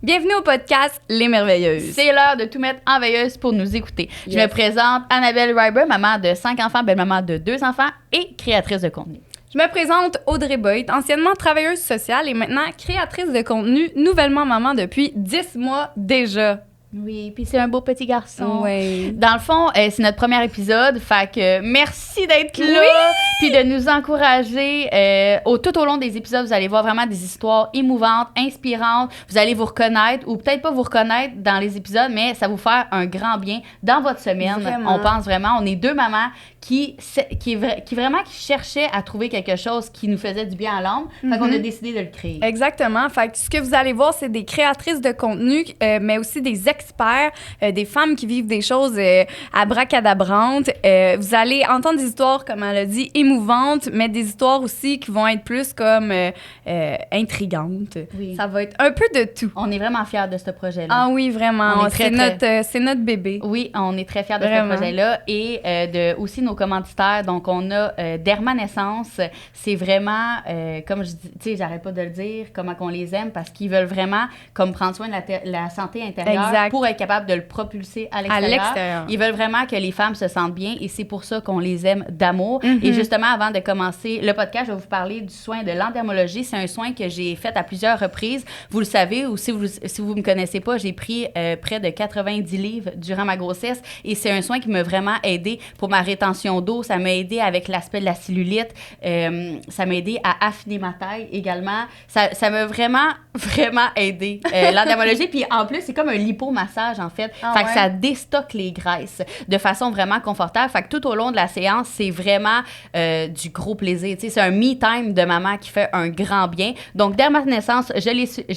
Bienvenue au podcast Les Merveilleuses. C'est l'heure de tout mettre en veilleuse pour nous écouter. Yes. Je me présente Annabelle Ryber, maman de 5 enfants, belle-maman de 2 enfants et créatrice de contenu. Je me présente Audrey Boyd, anciennement travailleuse sociale et maintenant créatrice de contenu, nouvellement maman depuis 10 mois déjà. Oui, puis c'est un beau petit garçon. Oui. Dans le fond, c'est notre premier épisode, fait que merci d'être là, puis de nous encourager. Tout au long des épisodes, vous allez voir vraiment des histoires émouvantes, inspirantes. Vous allez vous reconnaître, ou peut-être pas vous reconnaître dans les épisodes, mais ça va vous faire un grand bien dans votre semaine. Vraiment. On pense vraiment, on est deux mamans qui cherchaient à trouver quelque chose qui nous faisait du bien à l'âme. Fait qu'on a décidé de le créer. Exactement. Fait que ce que vous allez voir, c'est des créatrices de contenu, mais aussi des experts, des femmes qui vivent des choses abracadabrantes. Vous allez entendre des histoires, comme elle a dit, émouvantes, mais des histoires aussi qui vont être plus comme intrigantes. Oui. Ça va être un peu de tout. On est vraiment fiers de ce projet-là. Ah oui, vraiment. On est C'est notre bébé. Oui, on est très fiers de Vraiment. ce projet-là et de aussi nos commanditaires. Donc, on a Dermanescence. C'est vraiment, comme je dis, tu sais, j'arrête pas de le dire, comment qu'on les aime parce qu'ils veulent vraiment comme prendre soin de la santé intérieure Exact. pour être capable de le propulser à l'extérieur. Ils veulent vraiment que les femmes se sentent bien et c'est pour ça qu'on les aime d'amour. Et justement, avant de commencer le podcast, je vais vous parler du soin de l'endermologie. C'est un soin que j'ai fait à plusieurs reprises. Vous le savez, ou si vous me connaissez pas, j'ai pris près de 90 livres durant ma grossesse et c'est un soin qui m'a vraiment aidé pour ma rétention d'eau. Ça m'a aidé avec l'aspect de la cellulite. Ça m'a aidé à affiner ma taille également. Ça m'a vraiment, vraiment aidé, l'endermologie. Puis en plus, c'est comme un lipomassage, en fait. Ah fait que ouais? ça déstocke les graisses de façon vraiment confortable. Fait que tout au long de la séance, c'est vraiment du gros plaisir. Tu sais, c'est un me time de maman qui fait un grand bien. Donc, Dermanescence, je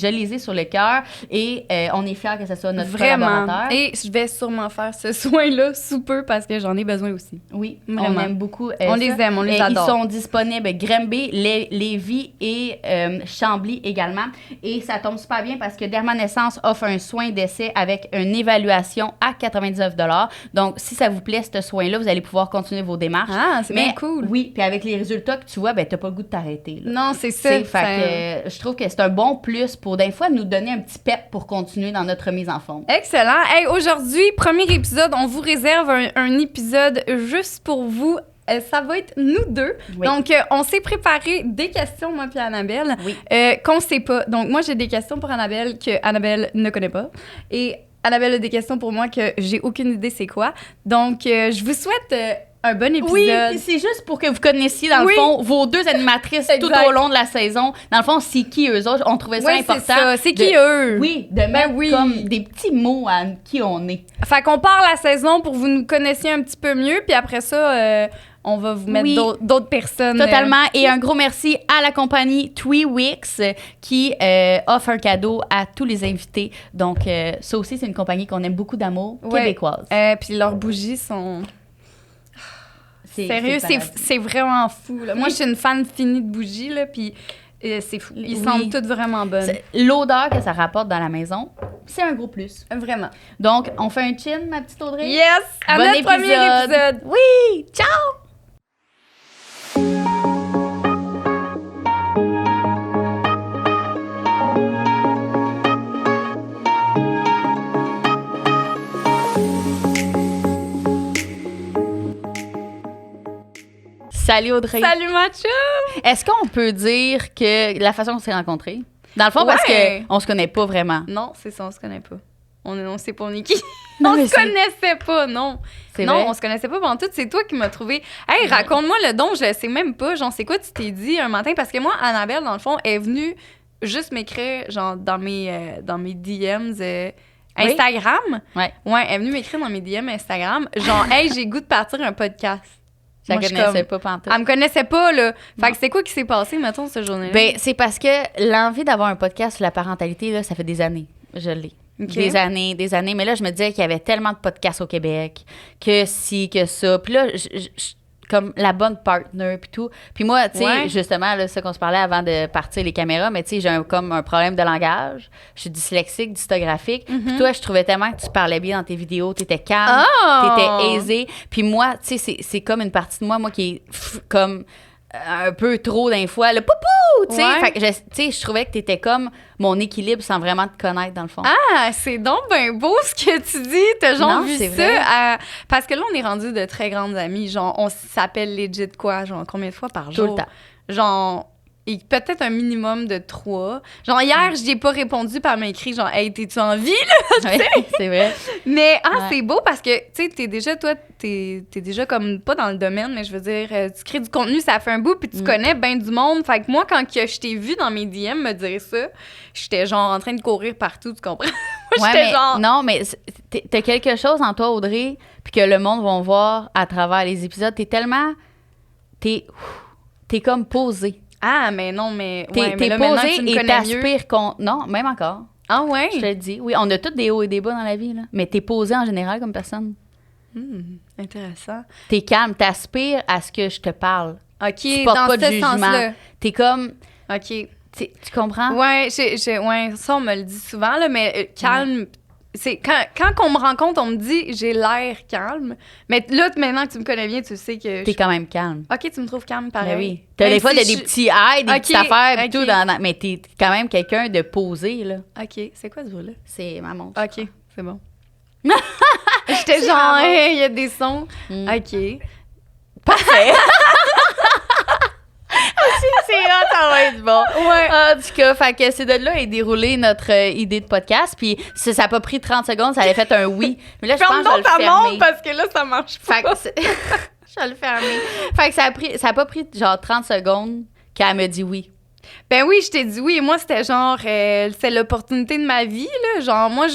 les ai sur le cœur et on est fiers que ce soit notre Vraiment. collaborateur. Et je vais sûrement faire ce soin-là sous peu parce que j'en ai besoin aussi. Oui, Vraiment. on aime beaucoup On ça. les aime, on les adore. Ils sont disponibles Granby, Lévis et Chambly également. Et ça tombe super bien parce que Dermanescence offre un soin d'essai avec une évaluation à 99 $. Donc, si ça vous plaît, ce soin-là, vous allez pouvoir continuer vos démarches. Ah, c'est Mais bien cool. Oui, puis avec les résultats que tu vois, ben, t'as pas le goût de t'arrêter. Là. Non, c'est ça. Fait que je trouve que c'est un bon plus pour, des fois, nous donner un petit pep pour continuer dans notre mise en forme. Excellent. Hey, aujourd'hui, premier épisode, on vous réserve un épisode juste pour vous. Ça va être nous deux. Oui. Donc, on s'est préparé des questions, moi puis Annabelle, Oui. qu'on sait pas. Donc, moi, j'ai des questions pour Annabelle que Annabelle ne connaît pas. Et Annabelle a des questions pour moi que j'ai aucune idée c'est quoi. Donc, je vous souhaite un bon épisode. Oui, puis c'est juste pour que vous connaissiez, dans le fond, vos deux animatrices tout Exact. au long de la saison. Dans le fond, c'est qui eux autres? On trouvait ça Oui, important. c'est ça. C'est qui eux? Oui, de mettre oui. comme des petits mots à qui on est. Fait qu'on part la saison pour que vous nous connaissiez un petit peu mieux, puis après ça, on va vous mettre Oui. d'autres personnes. Totalement. Et un gros merci à la compagnie TweeWix qui offre un cadeau à tous les invités. Donc, ça aussi, c'est une compagnie qu'on aime beaucoup d'amour, Ouais. québécoise. Puis leurs bougies sont... le Sérieux, paradis. c'est vraiment fou. Là. Moi, je suis une fan finie de bougies, là, puis c'est fou. Ils Oui. sentent toutes vraiment bonnes. L'odeur que ça rapporte dans la maison, c'est un gros plus. Vraiment. Donc, on fait un chin, ma petite Audrey? Yes! À Bon notre premier épisode! Oui! Ciao! Salut Audrey. Salut, macho! Est-ce qu'on peut dire que la façon dont on s'est rencontrés, dans le fond, parce Ouais. qu'on se connaît pas vraiment. Non, c'est ça, on se connaît pas. On sait pas on est qui. Non, On mais se connaissait pas, non. C'est Non, vrai? on se connaissait pas pendant tout. C'est toi qui m'as trouvé. Hey, raconte-moi le don, je le sais même pas. Genre, c'est quoi tu t'es dit un matin? Parce que moi, Annabelle, dans le fond, est venue juste m'écrire, genre, dans mes DMs Instagram. Ouais. Ouais, elle est venue m'écrire dans mes DM Instagram. Genre, hey, j'ai goût de partir un podcast. Je la Moi, je suis connaissais comme- pas pantoute. Elle me connaissait pas, là. Fait Non. que c'est quoi qui s'est passé, mettons, ce journée-là? Ben, c'est parce que l'envie d'avoir un podcast sur la parentalité, là, ça fait des années. Je l'ai. Ok. Des années. Mais là, je me disais qu'il y avait tellement de podcasts au Québec, que ci, que ça. Puis là, comme la bonne partner, puis tout. Puis moi, tu sais, Ouais. justement, là, c'est ça qu'on se parlait avant de partir les caméras, mais tu sais, j'ai comme un problème de langage. Je suis dyslexique, dystographique. Puis toi, je trouvais tellement que tu parlais bien dans tes vidéos, t'étais calme, Oh! t'étais aisée. Puis moi, tu sais, c'est comme une partie de moi qui est comme un peu trop d'un fois, le poupou, tu sais. Ouais. Fait que, tu sais, je trouvais que t'étais comme mon équilibre sans vraiment te connaître, dans le fond. Ah, c'est donc ben beau ce que tu dis. T'as genre Non, vu c'est ça. vrai. Parce que là, on est rendu de très grandes amies. Genre, on s'appelle legit quoi? Genre, combien de fois par Tout jour? le temps. Genre, et peut-être un minimum de 3. Genre, hier, j'y ai pas répondu, puis elle m'a écrit, genre, hey, t'es-tu en vie, là? Ouais, c'est vrai. Mais, Ouais. c'est beau parce que, tu sais, t'es déjà comme, pas dans le domaine, mais je veux dire, tu crées du contenu, ça fait un bout, puis tu connais bien du monde. Fait que moi, quand que je t'ai vu dans mes DM me dire ça, j'étais genre en train de courir partout, tu comprends? Moi, j'étais genre. Non, mais t'as quelque chose en toi, Audrey, puis que le monde va voir à travers les épisodes. T'es comme posée. Ah, mais non, mais. T'es mais là, maintenant que tu posée me et connais mieux. t'aspires qu'on... Non, même encore. Ah, ouais? Je te le dis. Oui, on a tous des hauts et des bas dans la vie, là. Mais t'es posée en général comme personne. Intéressant. T'es calme, t'aspires à ce que je te parle. OK, Tu portes dans pas de ce jugement. sens-là. T'es comme... OK. Tu comprends? Ouais, ouais, ça, on me le dit souvent, là, mais calme. C'est quand on me rencontre, on me dit j'ai l'air calme. Mais là, maintenant que tu me connais bien, tu sais que. T'es quand même calme. OK, tu me trouves calme pareil. Ben oui. T'as Même des fois si des petits highs, des petites affaires et tout. OK. Mais t'es quand même quelqu'un de posé, là. OK, c'est quoi ce bruit-là? C'est ma montre. OK, c'est bon. J'étais genre, hey, il y a des sons. OK. Parfait. C'est là, ça va être bon. Ouais. En tout cas, fait que c'est de là est déroulé notre idée de podcast. Puis ça a pas pris 30 secondes, ça avait fait un oui. Mais là, je pense Ferme que je vais donc ta le fermer. montre parce que là, ça marche pas. Fait que je vais le fermer. Fait que ça a pas pris genre 30 secondes qu'elle me dit oui. Ben oui, je t'ai dit oui. Et moi, c'était genre, c'est l'opportunité de ma vie, là. Genre, moi,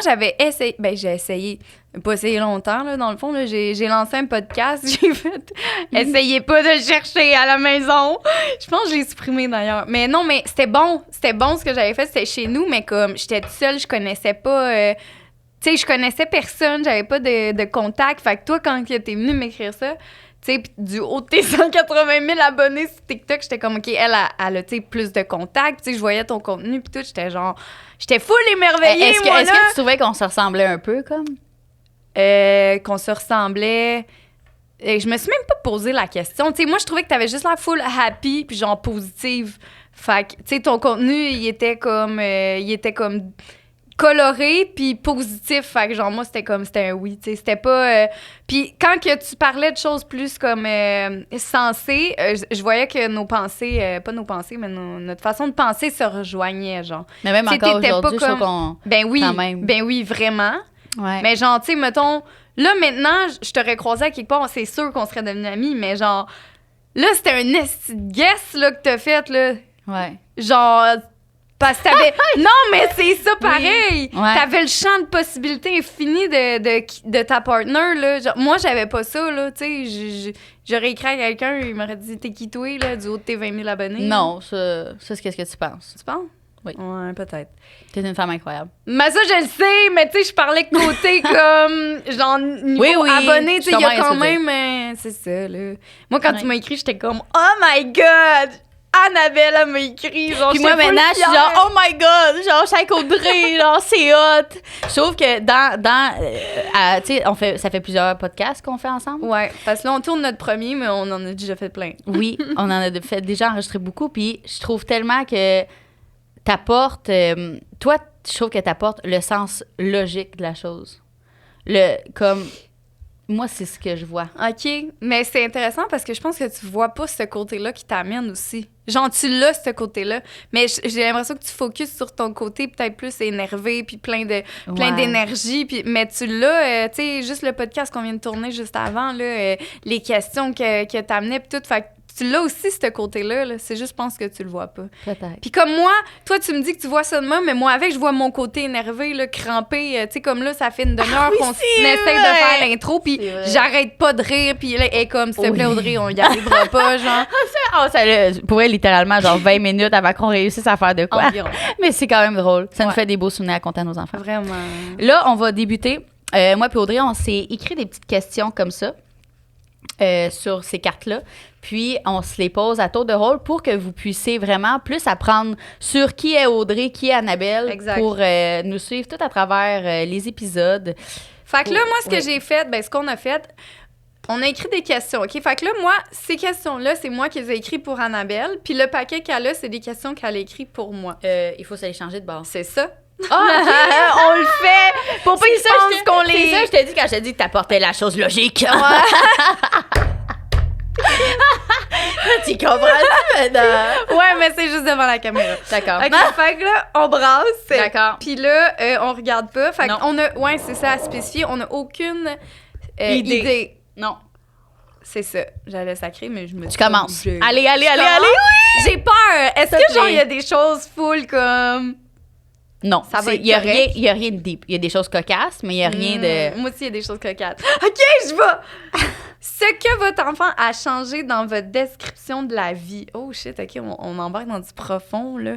j'avais essayé. Ben, j'ai essayé. Pas essayé longtemps, là, dans le fond. Là, j'ai lancé un podcast. J'ai fait. Essayez pas de chercher à la maison. Je pense que je l'ai supprimé d'ailleurs. Mais non, mais c'était bon. C'était bon ce que j'avais fait. C'était chez nous, mais comme j'étais toute seule, je connaissais pas. Tu sais, je connaissais personne. J'avais pas de contact. Fait que toi, quand t'es venu m'écrire ça, tu sais, du haut de tes 180 000 abonnés sur TikTok, j'étais comme, OK, elle a tu sais, plus de contacts. Tu sais, je voyais ton contenu, puis tout, j'étais genre, j'étais full émerveillée, Est-ce que tu trouvais qu'on se ressemblait un peu, comme? Qu'on se ressemblait. Je me suis même pas posé la question. Tu sais, moi, je trouvais que t'avais juste l'air full happy, puis genre positive. Fait que, tu sais, ton contenu, il était comme coloré puis positif. Fait que genre, moi, c'était un oui, tu sais. C'était pas... Puis quand que tu parlais de choses plus comme sensées, je voyais que nos pensées... pas nos pensées, mais notre façon de penser se rejoignait, genre. Mais même t'sais, encore t'étais pas aujourd'hui, je trouve comme... qu'on... Ben oui, quand même. ben oui, vraiment. Ouais. Mais genre, tu sais, mettons... Là, maintenant, je t'aurais croisé à quelque part, c'est sûr qu'on serait devenus amis, mais genre... Là, c'était un esti de guess, là, que t'as fait, là. Ouais. Genre... Parce que t'avais... Non, mais c'est ça pareil! Oui. Ouais. T'avais le champ de possibilités infini de ta partner, là. Genre, moi, j'avais pas ça, là, tu sais. J'aurais écrit à quelqu'un, il m'aurait dit « T'es qui toi, là, du haut de tes 20 000 abonnés? » Non, ça c'est qu'est-ce que tu penses? Tu penses? Oui. Ouais, peut-être. T'es une femme incroyable. Mais ça, je le sais, mais tu sais, je parlais côté comme, genre, niveau abonné, tu sais, il y a quand même... c'est ça, là. Moi, quand tu m'as écrit, j'étais comme « Oh my God! » Annabelle, elle m'a écrit, genre, puis moi, maintenant, je suis genre, oh my God, genre, je suis avec Audrey, genre, c'est hot. Je trouve que tu sais, ça fait plusieurs podcasts qu'on fait ensemble. Ouais, parce que là, on tourne notre premier, mais on en a déjà fait plein. Oui, on en a déjà enregistré beaucoup, puis je trouve tellement que t'apportes, toi, je trouve que t'apportes le sens logique de la chose. Moi, c'est ce que je vois. OK, mais c'est intéressant parce que je pense que tu vois pas ce côté-là qui t'amène aussi. Genre, tu l'as, ce côté-là, mais j'ai l'impression que tu focuses sur ton côté peut-être plus énervé puis plein d'énergie, puis mais tu l'as, tu sais, juste le podcast qu'on vient de tourner juste avant, là, les questions que t'amenais puis tout, fait que tu l'as aussi, ce côté-là, là. C'est juste, je pense que tu le vois pas. Peut-être. Puis comme moi, toi, tu me dis que tu vois ça de moi, mais moi, avec, je vois mon côté énervé, là, crampé. Tu sais, comme là, ça fait une demi-heure qu'on essaye de faire l'intro, puis j'arrête pas de rire, puis là, elle est comme, s'il te plaît, Audrey, on y arrivera pas, genre. Ça pourrait littéralement, genre, 20 minutes avant qu'on réussisse à faire de quoi. Environ. Mais c'est quand même drôle. Ça nous fait des beaux souvenirs à compter à nos enfants. Vraiment. Là, on va débuter. Moi et Audrey, on s'est écrit des petites questions comme ça. Sur ces cartes-là. Puis, on se les pose à tour de rôle pour que vous puissiez vraiment plus apprendre sur qui est Audrey, qui est Annabelle, exact. Pour nous suivre tout à travers les épisodes. Fait que là, moi, ce que j'ai fait, ce qu'on a fait, On a écrit des questions, OK? Fait que là, moi, ces questions-là, c'est moi qui les ai écrites pour Annabelle. Puis le paquet qu'elle a, c'est des questions qu'elle a écrites pour moi. Il faut se les changer de base. C'est ça. Ah, on le fait pour pas qu'ils pensent qu'on les... C'est ça, je t'ai dit quand je t'ai dit que t'apportais la chose logique. Ouais. Tu comprends maintenant? Ouais, mais c'est juste devant la caméra. D'accord. OK, fait que là, on brasse. D'accord. Puis là, on regarde pas. Fait qu'on a... Ouais, c'est ça à spécifier. On n'a aucune idée. Non. C'est ça. J'allais sacrer, mais je me dis... Tu commences. Allez, oui! J'ai peur! Est-ce que genre, il y a des choses full comme... Non, ça va être il y a rien de deep. Il y a des choses cocasses, mais il y a rien de... Moi aussi, il y a des choses cocasses. OK, je vais! Ce que votre enfant a changé dans votre description de la vie. Oh shit, OK, on embarque dans du profond, là.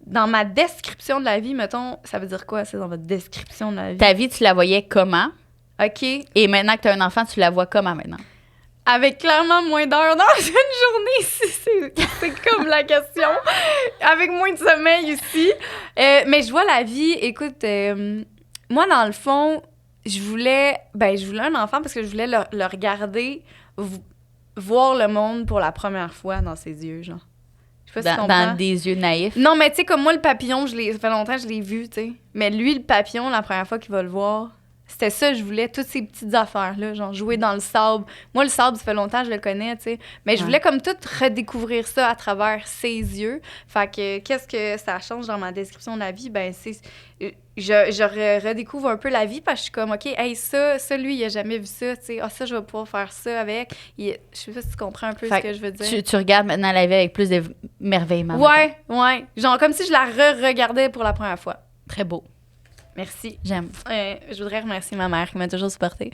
Dans ma description de la vie, mettons, ça veut dire quoi, ça, dans votre description de la vie? Ta vie, tu la voyais comment? OK. Et maintenant que tu as un enfant, tu la vois comment maintenant? Avec clairement moins d'heures dans une journée, c'est comme la question. Avec moins de sommeil aussi. Mais je vois la vie, écoute, moi, dans le fond, je voulais un enfant parce que je voulais le regarder, voir le monde pour la première fois dans ses yeux, genre. Je sais pas si tu comprends. Dans des yeux naïfs. Non, mais tu sais, comme moi, le papillon, ça fait longtemps que je l'ai vu, tu sais. Mais lui, le papillon, la première fois qu'il va le voir... C'était ça, je voulais, toutes ces petites affaires-là, genre jouer dans le sable. Moi, le sable, ça fait longtemps que je le connais, tu sais. Mais je voulais comme tout redécouvrir ça à travers ses yeux. Fait que qu'est-ce que ça change dans ma description de la vie? Ben, c'est... Je redécouvre un peu la vie parce que je suis comme, OK, hey, ça, lui, il a jamais vu ça, tu sais. Ah, ça, je vais pouvoir faire ça avec. Je sais pas si tu comprends un peu ce que je veux dire. Tu regardes maintenant la vie avec plus d'émerveillement. Ouais. Genre comme si je la regardais pour la première fois. Très beau. Merci. J'aime. Je voudrais remercier ma mère qui m'a toujours supportée.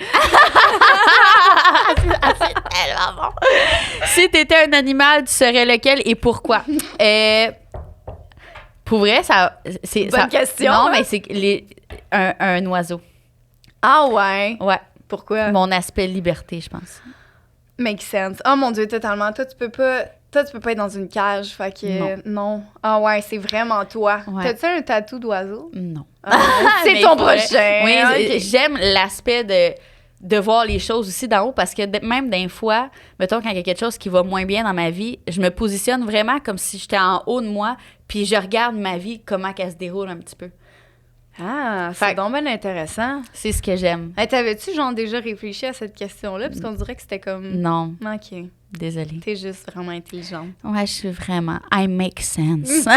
C'est tellement bon. Si t'étais un animal, tu serais lequel et pourquoi? Pour vrai, ça... Bonne question. Non, mais c'est un oiseau. Ah ouais? Ouais. Pourquoi? Mon aspect liberté, je pense. Make sense. Oh mon Dieu, totalement. Toi, tu peux pas être dans une cage. Fait que non. Ah ouais, c'est vraiment toi. Ouais. T'as-tu un tatou d'oiseau? Non. C'est ton prochain. Oui, okay. J'aime l'aspect de voir les choses aussi d'en haut parce que même des fois, mettons, quand il y a quelque chose qui va moins bien dans ma vie, je me positionne vraiment comme si j'étais en haut de moi puis je regarde ma vie, comment elle se déroule un petit peu. Ah, c'est donc bien intéressant. C'est ce que j'aime. Hey, t'avais-tu genre déjà réfléchi à cette question-là? Parce qu'on dirait que c'était comme... Non. OK. Désolée. T'es juste vraiment intelligente. Ouais, je suis vraiment... I make sense.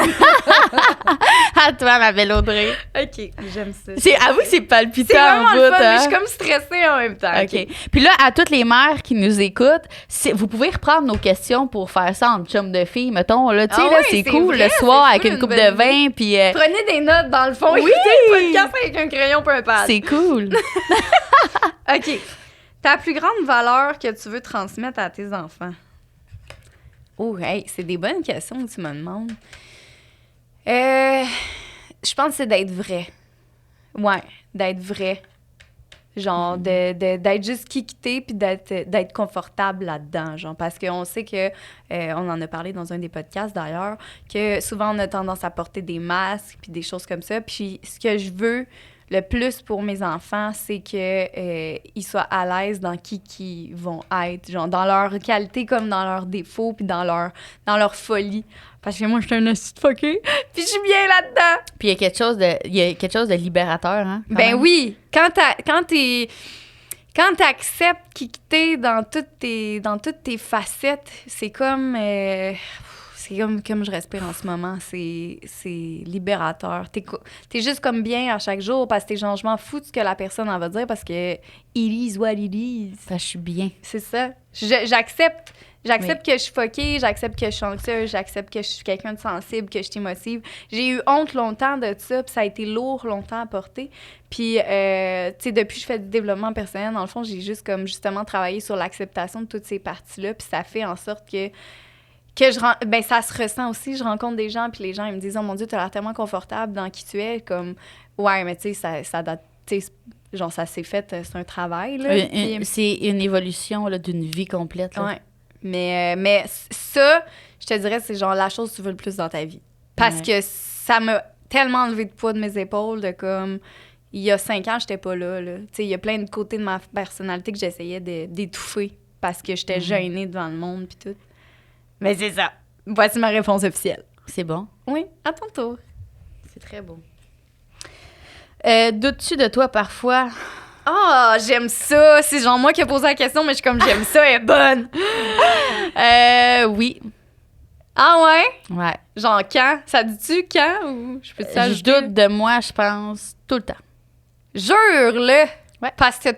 À toi, ma belle Audrey. OK, j'aime ça. Avoue que c'est palpitant. C'est vraiment le fun, hein? mais je suis comme stressée en même temps. OK. Puis là, à toutes les mères qui nous écoutent, vous pouvez reprendre nos questions pour faire ça en chum de filles, mettons. Là, tu sais, là, c'est cool, vrai, le soir, avec une coupe de vin, puis... Prenez des notes, dans le fond. Oui! Écoutez le podcast avec un crayon pour un pad. C'est cool. OK. Ta plus grande valeur que tu veux transmettre à tes enfants? Oh, hey, c'est des bonnes questions que tu me demandes. Je pense que c'est d'être vrai. Ouais, d'être vrai. Genre, d'être juste kické puis d'être confortable là-dedans, genre. Parce qu'on sait que, on en a parlé dans un des podcasts d'ailleurs, que souvent on a tendance à porter des masques puis des choses comme ça. Puis ce que je veux le plus pour mes enfants, c'est qu'ils soient à l'aise dans qui vont être, genre dans leur qualité comme dans leurs défauts puis dans leur folie. Parce que moi, je suis un assis de fucké, puis je suis bien là-dedans. Puis il y a quelque chose de libérateur, hein? Ben même. Oui, quand t'acceptes qui t'es dans toutes tes facettes, c'est comme je respire en ce moment, c'est libérateur. T'es juste comme bien à chaque jour parce que t'es genre, je m'en fous de ce que la personne en va dire parce que it is what it is. Parce que je suis bien. C'est ça. J'accepte que je suis fuckée, j'accepte que je suis anxieuse, j'accepte que je suis quelqu'un de sensible, que je suis émotive. J'ai eu honte longtemps de ça, puis ça a été lourd longtemps à porter. Puis, tu sais, depuis que je fais du développement personnel, dans le fond, j'ai juste comme justement travaillé sur l'acceptation de toutes ces parties-là, puis ça fait en sorte que ça se ressent aussi. Je rencontre des gens, puis les gens, ils me disent « Oh mon Dieu, t'as l'air tellement confortable dans qui tu es. » Comme, ouais, mais tu sais, ça date, tu sais, genre, ça s'est fait, c'est un travail, là. C'est une évolution, là, d'une vie complète, là. Ouais. Mais ça, je te dirais, c'est genre la chose que tu veux le plus dans ta vie. Parce que ça m'a tellement enlevé de poids de mes épaules, de comme... il y a 5 ans, j'étais pas là. Tu sais, il y a plein de côtés de ma personnalité que j'essayais d'étouffer parce que j'étais gênée devant le monde puis tout. Mais c'est ça. Voici ma réponse officielle. C'est bon? Oui, à ton tour. C'est très beau. Doutes-tu de toi parfois? Ah, j'aime ça. C'est genre moi qui ai posé la question, mais je suis comme, j'aime ça, elle est bonne. Oui. Ah ouais? Ouais. Genre quand? Ça dit-tu quand? Ou je peux te Je doute de moi, je pense, tout le temps. Jure-le! Ouais. Parce que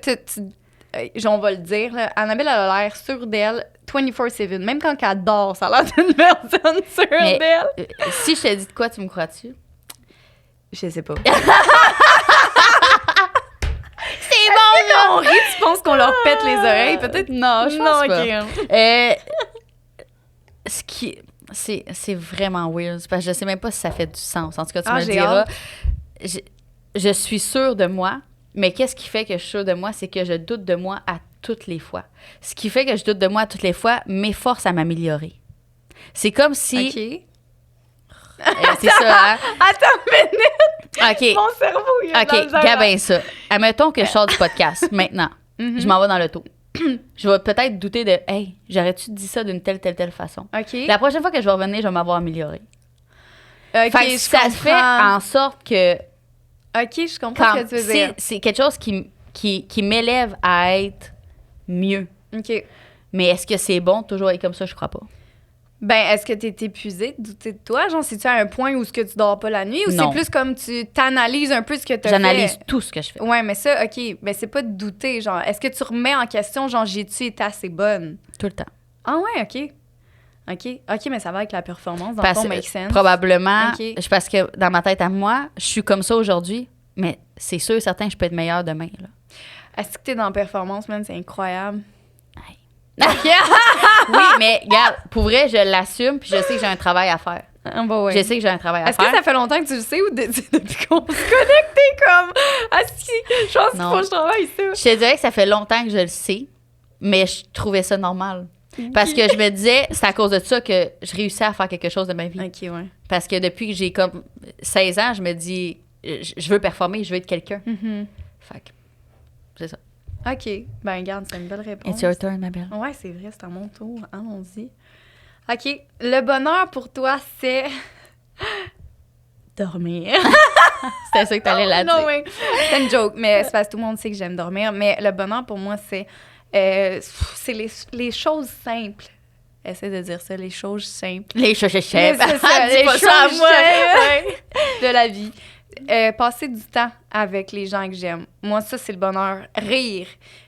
on va le dire, là, Annabelle elle a l'air sûre d'elle 24/7. Même quand elle dort, ça a l'air d'une personne sûre d'elle. Si je te dis de quoi, tu me crois-tu? Je sais pas. C'est bon, là! On rit, tu penses qu'on leur pète les oreilles? Peut-être non, je pense pas. Okay. Ce qui... C'est vraiment weird, parce que je sais même pas si ça fait du sens. En tout cas, tu me le j'ai diras. hâte. Je suis sûre de moi, mais qu'est-ce qui fait que je suis sûre de moi? C'est que je doute de moi à toutes les fois. Ce qui fait que je doute de moi à toutes les fois m'efforce à m'améliorer. C'est comme si... OK. c'est ça, hein? Attends une minute! OK. Mon cerveau, il a de la OK, misère. gabin ça. Admettons que je sors du podcast maintenant. Je m'en vais dans l'auto. Je vais peut-être douter de « Hey, j'aurais-tu dit ça d'une telle façon? OK. La prochaine fois que je vais revenir, je vais m'avoir amélioré. OK, Fait que je ça comprends. fait en sorte que OK, je comprends ce que tu veux dire. c'est quelque chose qui m'élève à être mieux. OK. Mais est-ce que c'est bon toujours être comme ça? Je crois pas. Ben, est-ce que t'es épuisée de douter de toi? Genre, c'est-tu à un point où ce que tu dors pas la nuit? Ou Non. c'est plus comme tu t'analyses un peu ce que t'as fait? J'analyse tout ce que je fais. Ouais, mais ça, OK. Ben, c'est pas de douter. Genre, est-ce que tu remets en question, genre, j'ai-tu été assez bonne? Tout le temps. Ah ouais, OK. OK, mais ça va avec la performance. Dans le fond, make sense. Probablement, OK. parce que dans ma tête à moi, je suis comme ça aujourd'hui, mais c'est sûr et certain que je peux être meilleure demain. Là. Est-ce que t'es dans la performance, man? C'est incroyable. Oui, mais regarde, pour vrai, je l'assume, puis je sais que j'ai un travail à faire. Ah, bah ouais. Je sais que j'ai un travail à Est-ce faire. que ça fait longtemps que tu le sais ou depuis qu'on se connecte, t'es comme... Asti, je pense qu'il Non. faut que je travaille ça. Je te dirais que ça fait longtemps que je le sais, mais je trouvais ça normal. Parce que je me disais, c'est à cause de ça que je réussis à faire quelque chose de ma vie. OK, ouais. Parce que depuis que j'ai comme 16 ans, je me dis, je veux performer, je veux être quelqu'un. Fait que, c'est ça. OK. Ben, regarde, c'est une belle réponse. It's your turn, ma belle. Ouais, c'est vrai, c'est à mon tour. Allons-y. OK. Le bonheur pour toi, c'est... dormir. C'était ça que t'allais là dire. Non, oui. C'est une joke, mais c'est parce que tout le monde sait que j'aime dormir. Mais le bonheur, pour moi, c'est les choses simples. Essaie de dire ça, les choses simples. Les choses C'est ça, les choses simples de la vie. Passer du temps avec les gens que j'aime. Moi, ça, c'est le bonheur. Rire.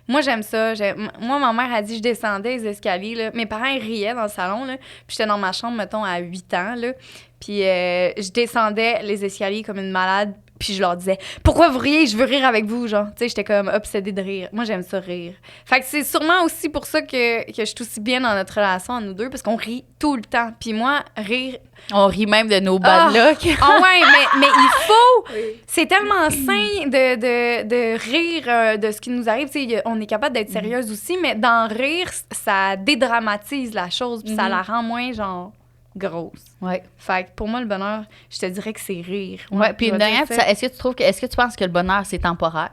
Moi, j'aime ça. Moi, ma mère a dit je descendais les escaliers. Là. Mes parents, ils riaient dans le salon. Là. Puis j'étais dans ma chambre, mettons, à 8 ans. Là. Puis je descendais les escaliers comme une malade. Puis je leur disais « Pourquoi vous riez? Je veux rire avec vous. » Genre, tu sais, j'étais comme obsédée de rire. Moi, j'aime ça rire. Fait que c'est sûrement aussi pour ça que je suis aussi bien dans notre relation à nous deux, parce qu'on rit tout le temps. Puis moi, rire... On rit même de nos bad luck. Ah ouais, mais il faut... C'est tellement sain de rire de ce qui nous arrive. Tu sais, on est capable d'être sérieuse aussi, mais d'en rire, ça dédramatise la chose, puis ça la rend moins, genre... grosse. Ouais. Fait que pour moi, le bonheur, je te dirais que c'est rire. Ouais, puis je une vais dernière, dire ça. est-ce que tu penses que le bonheur, c'est temporaire?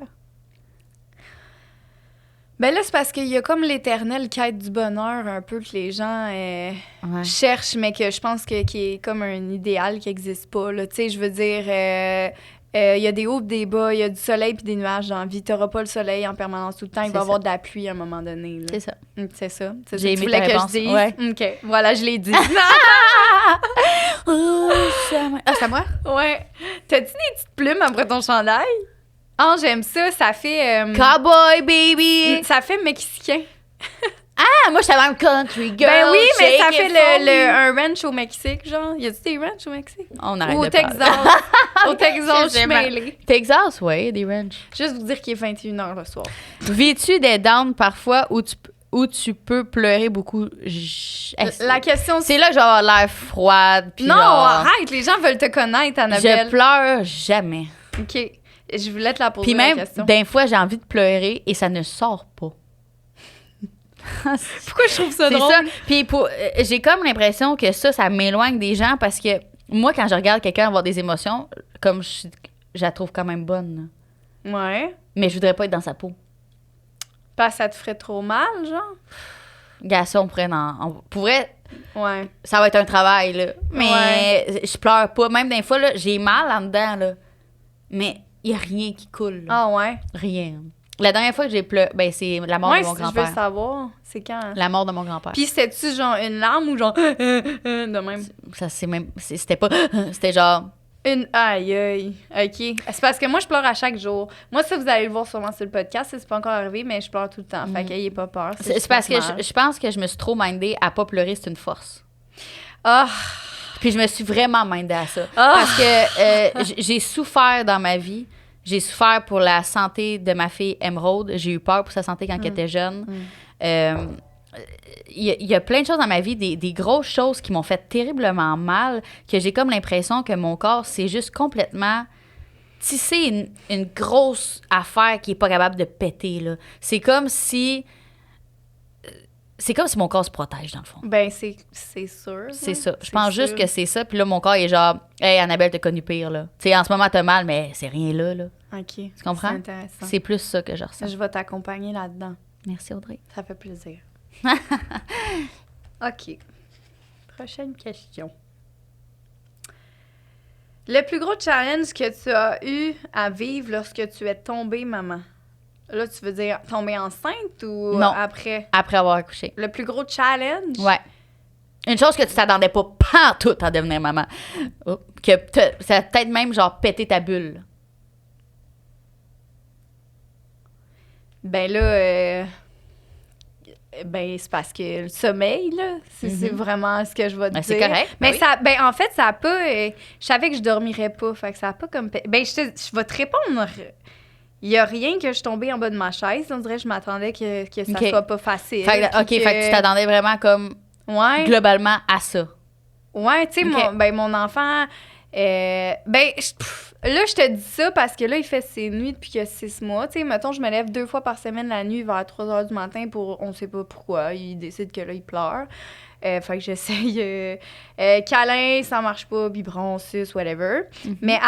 Ben là, c'est parce qu'il y a comme l'éternelle quête du bonheur un peu que les gens Ouais. cherchent, mais que je pense qui est comme un idéal qui n'existe pas. Tu sais, je veux dire, il y a des hauts et des bas, il y a du soleil puis des nuages dans la vie. Tu n'auras pas le soleil en permanence tout le temps. Il C'est va y ça. avoir de la pluie à un moment donné. Là. C'est ça. C'est ça. C'est J'ai ça que tu aimé voulais ta que réponse. je dise. Ouais. OK. Voilà, je l'ai dit. Ah, c'est à moi? Ouais. T'as-tu des petites plumes après ton chandail? Ah, j'aime ça. Ça fait... Cowboy, baby! ça fait mexicain. Ah, moi, j'étais même country girl. Ben oui, mais ça shake fait it for me. un ranch au Mexique, genre. Y a-tu des ranchs au Mexique? On arrête Ou au de parler. Texas. Au Texas, je suis mêlée. Texas, oui, des ranchs. Juste vous dire qu'il est 21h le soir. Vis-tu des downs parfois où tu peux pleurer beaucoup? La question, C'est là que je vais avoir l'air froide. Puis non, genre, arrête, les gens veulent te connaître, Annabelle. je pleure jamais. OK. Je voulais te la poser, Puis la même, question. des fois, j'ai envie de pleurer et ça ne sort pas. Pourquoi je trouve ça C'est drôle? ça. Puis j'ai comme l'impression que ça m'éloigne des gens parce que moi, quand je regarde quelqu'un avoir des émotions, comme je la trouve quand même bonne. Ouais. Mais je voudrais pas être dans sa peau. Parce que ça te ferait trop mal, genre? Gars, ça, on pourrait... Ouais. Ça va être un travail, là. Mais je pleure pas. Même des fois, là, j'ai mal en dedans, là. Mais il y a rien qui coule. Là. Ah ouais? Rien. La dernière fois que j'ai pleuré, ben c'est la mort de mon grand-père. Je veux savoir. C'est quand? La mort de mon grand-père. Puis c'était-tu genre une larme ou genre de même? Ça, c'était pas... C'était genre... Aïe, aïe. OK. C'est parce que moi, je pleure à chaque jour. Moi, ça, vous allez le voir sûrement sur le podcast. C'est pas encore arrivé, mais je pleure tout le temps. Fait qu'ayez pas peur. C'est parce que je pense que je me suis trop mindée à pas pleurer, c'est une force. Ah! Puis je me suis vraiment mindée à ça. Parce que j'ai souffert dans ma vie. J'ai souffert pour la santé de ma fille Émeraude. J'ai eu peur pour sa santé quand elle était jeune. Il y a plein de choses dans ma vie, des grosses choses qui m'ont fait terriblement mal, que j'ai comme l'impression que mon corps, c'est juste complètement tissé une grosse affaire qui est pas capable de péter, là. C'est comme si mon corps se protège, dans le fond. Ben, c'est sûr. C'est ça. Je pense juste que c'est ça. Puis là, mon corps est genre, « Hey, Annabelle, t'as connu pire, là. » Tu sais, en ce moment, t'as mal, mais c'est rien là, là. OK. Tu comprends? C'est intéressant. C'est plus ça que je ressens. Je vais t'accompagner là-dedans. Merci, Audrey. Ça fait plaisir. OK. Prochaine question. Le plus gros challenge que tu as eu à vivre lorsque tu es tombée, maman? Là, tu veux dire tomber enceinte ou non, après? Après avoir accouché. Le plus gros challenge? Ouais. Une chose que tu t'attendais pas pantoute à devenir maman. Oh, que ça a peut-être même genre pété ta bulle. Ben là, ben c'est parce que le sommeil, là, c'est vraiment ce que je vais te dire. C'est correct. Mais oui. ça, ben en fait, ça a pas... je savais que je dormirais pas, fait que ça a pas comme... Ben je vais te répondre... Il y a rien que je suis tombée en bas de ma chaise. On dirait que je m'attendais que ça soit pas facile. Fait que tu t'attendais vraiment comme globalement à ça. Ouais, tu sais, mon enfant... là, je te dis ça parce que là, il fait ses nuits depuis qu'il a 6 mois. Tu sais, mettons, je me lève 2 fois par semaine la nuit vers 3 heures du matin pour... On sait pas pourquoi. Il décide que là, il pleure. Fait que j'essaye câlin, ça marche pas, biberon, sus, whatever. Mais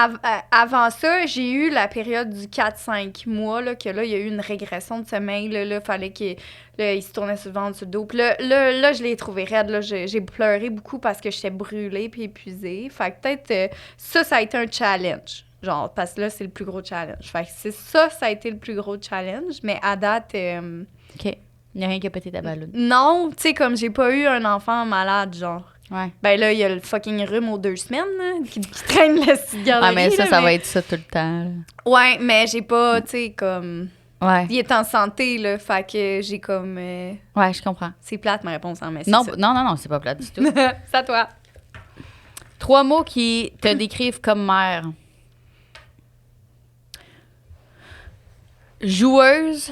avant ça, j'ai eu la période du 4-5 mois, là, que là, il y a eu une régression de sommeil. Là, fallait qu'il se tournait sur le ventre, sur le dos. Puis là, je l'ai trouvé raide. Là, j'ai pleuré beaucoup parce que j'étais brûlée puis épuisée. Fait que peut-être ça a été un challenge. Genre, parce que là, c'est le plus gros challenge. Fait que ça a été le plus gros challenge. Mais à date... OK. Il n'y a rien qui a pété ta ballonne. Non, tu sais, comme j'ai pas eu un enfant malade, genre. Ouais. Ben là, il y a le fucking rhume aux 2 semaines, là, qui traîne la cigarette. Ah, mais ça va être ça tout le temps. Là. Ouais, mais j'ai pas, tu sais, comme... Ouais. Il est en santé, là, fait que j'ai comme... Ouais, je comprends. C'est plate, ma réponse, hein, mais c'est non, ça. Non, c'est pas plate du tout. C'est à toi. 3 mots qui te décrivent comme mère. Joueuse.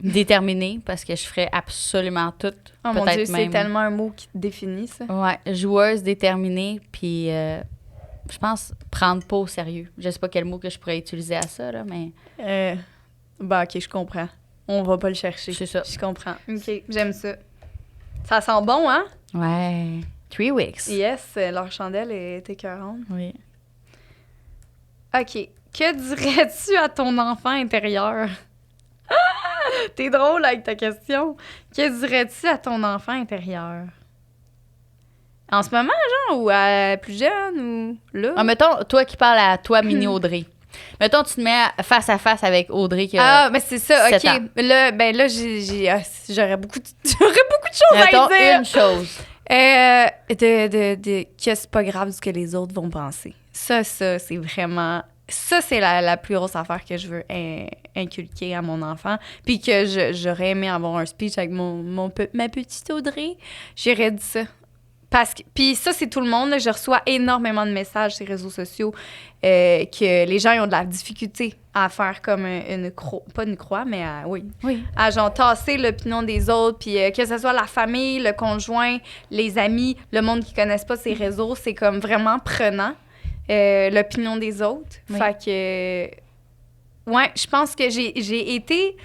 Déterminée, parce que je ferais absolument tout. Oh mon Dieu, c'est tellement un mot qui te définit, ça. Ouais, joueuse, déterminée, puis je pense prendre pas au sérieux. Je sais pas quel mot que je pourrais utiliser à ça, là, mais... OK, je comprends. On va pas le chercher. C'est ça. Je comprends. OK, j'aime ça. Ça sent bon, hein? Ouais. 3 weeks. Yes, leur chandelle est écœurante. Oui. OK. Que dirais-tu à ton enfant intérieur? T'es drôle avec ta question. Que dirais-tu à ton enfant intérieur? En ce moment, genre, ou à plus jeune, ou là? Ah, mettons, toi qui parles à toi, mini Audrey. Mettons, tu te mets face à face avec Audrey qui a mais c'est ça, OK. Ans. Là, j'aurais beaucoup de choses mettons à dire. Une chose. Que c'est pas grave ce que les autres vont penser. Ça, c'est vraiment... Ça, c'est la plus grosse affaire que je veux inculquer à mon enfant. Puis que j'aurais aimé avoir un speech avec ma petite Audrey. J'aurais dit ça. Puis ça, c'est tout le monde. Là. Je reçois énormément de messages sur les réseaux sociaux que les gens ils ont de la difficulté à faire comme une croix. Pas une croix, mais oui. À genre tasser l'opinion des autres. Puis que ce soit la famille, le conjoint, les amis, le monde qui ne connaissent pas ces réseaux, c'est comme vraiment prenant. L'opinion des autres. Oui. Fait que... Ouais, je pense que j'ai été...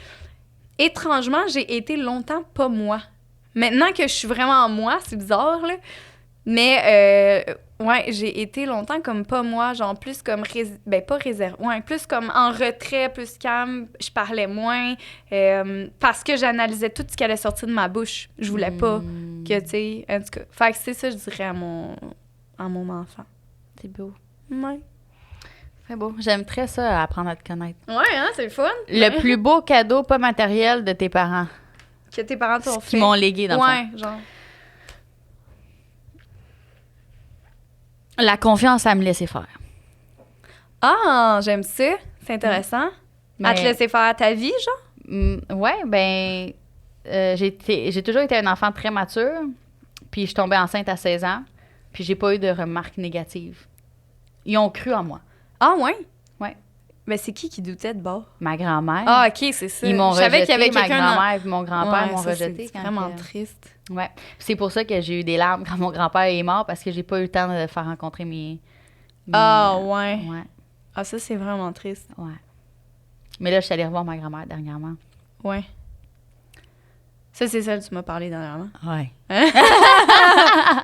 Étrangement, j'ai été longtemps pas moi. Maintenant que je suis vraiment moi, c'est bizarre, là, Mais, ouais, j'ai été longtemps comme pas moi, genre plus comme, pas réserve, ouais, plus comme en retrait, plus calme, je parlais moins, parce que j'analysais tout ce qui allait sortir de ma bouche. Je voulais pas que, tu sais, en tout cas. Fait que c'est ça, je dirais à mon enfant. C'est beau. Ouais. C'est beau. J'aime très ça, apprendre à te connaître. Ouais, hein, c'est le fun. Le plus beau cadeau pas matériel de tes parents. Que tes parents t'ont fait. Qui m'ont légué, dans le fond. Ouais, genre. La confiance à me laisser faire. Ah, j'aime ça. C'est intéressant. À te laisser faire ta vie, genre? Ouais, ben... j'ai toujours été un enfant très mature. Puis je suis tombée enceinte à 16 ans. Puis j'ai pas eu de remarques négatives. Ils ont cru en moi. Ah, ouais? Ouais. Mais c'est qui doutait de bord? Ma grand-mère. Ah, OK, c'est ça. Ils m'ont rejeté. Je savais qu'il y avait ma quelqu'un grand-mère et mon grand-père m'ont rejeté. C'est vraiment triste. Ouais. C'est pour ça que j'ai eu des larmes quand mon grand-père est mort, parce que j'ai pas eu le temps de faire rencontrer mes Ah, ouais. Ouais. Ah, ça, c'est vraiment triste. Ouais. Mais là, je suis allée revoir ma grand-mère dernièrement. Ouais. Ça, c'est celle que tu m'as parlé dernièrement. Ouais. Hein?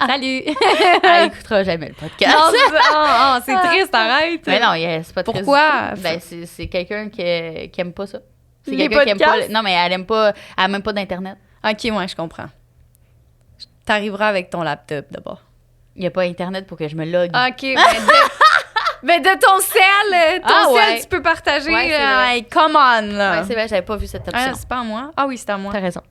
Salut! Elle écoutera jamais le podcast. Non, c'est triste, arrête! Mais non, c'est pas triste. Pourquoi? Ben, c'est quelqu'un qui aime pas ça. C'est Les quelqu'un qui aime pas... podcasts? Non, mais elle aime pas... Elle a même pas d'Internet. OK, ouais, je comprends. T'arriveras avec ton laptop, d'abord. Il y a pas Internet pour que je me log. OK, mais de ton sel, tu peux partager. Ouais, Hey, come on, là! Ouais, c'est vrai, j'avais pas vu cette option. Ah, c'est pas à moi? Ah oui, c'est à moi. T'as raison.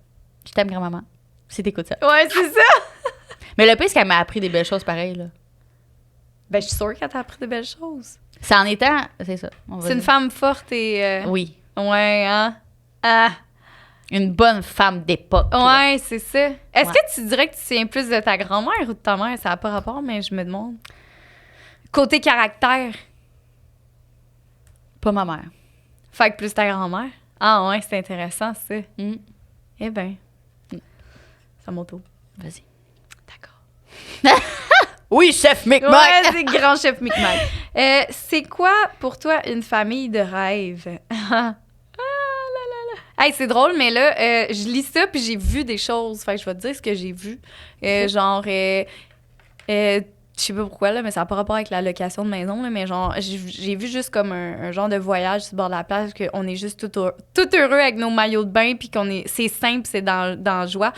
Je t'aime, grand-maman. Si t'écoutes ça. Ouais, c'est ça! Mais le pire, c'est qu'elle m'a appris des belles choses pareilles, là. Ben, je suis sûre qu'elle t'a appris de belles choses. C'est en étant... C'est ça. C'est une femme forte et... Oui. Ouais, hein? Ah! Une bonne femme d'époque. Ouais, c'est ça. Est-ce que tu dirais que tu tiens plus de ta grand-mère ou de ta mère? Ça n'a pas rapport, mais je me demande. Côté caractère. Pas ma mère. Fait que plus ta grand-mère. Ah ouais, c'est intéressant, ça. Eh bien, c'est à mon tour. Vas-y. D'accord. Oui, chef Micmac! Ouais, c'est grand chef Micmac. C'est quoi pour toi une famille de rêve? Hey, c'est drôle, mais là, je lis ça puis j'ai vu des choses. Fait que je vais te dire ce que j'ai vu. Genre, je sais pas pourquoi, là, mais ça n'a pas rapport avec la location de maison, là, mais genre, j'ai vu juste comme un genre de voyage sur le bord de la plage, qu'on est juste tout heureux avec nos maillots de bain, puis c'est simple, c'est dans la joie.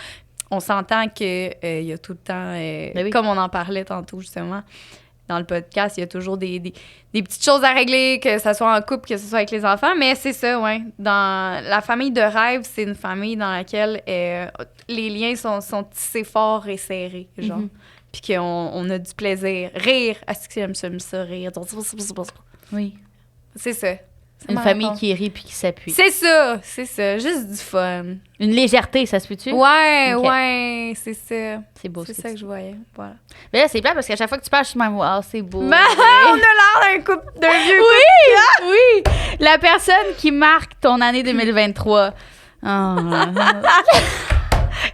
On s'entend qu'il y a tout le temps, oui. comme on en parlait tantôt, justement, dans le podcast, il y a toujours des petites choses à régler, que ce soit en couple, que ce soit avec les enfants, mais c'est ça, ouais. Dans la famille de rêve, c'est une famille dans laquelle les liens sont tissés forts et serrés, genre. Puis qu'on a du plaisir. Rire. Est-ce que j'aime ça, rire? Oui. C'est ça. Une famille qui rit puis qui s'appuie. C'est ça. Juste du fun. Une légèreté, ça se peut-tu? Ouais, ouais, c'est ça. C'est beau. C'est ça que je voyais. Voilà. Mais là, c'est plat parce qu'à chaque fois que tu parles, je suis même, wow, c'est beau. Ben, on a l'air d'un vieux couple. Oui! La personne qui marque ton année 2023. Oh.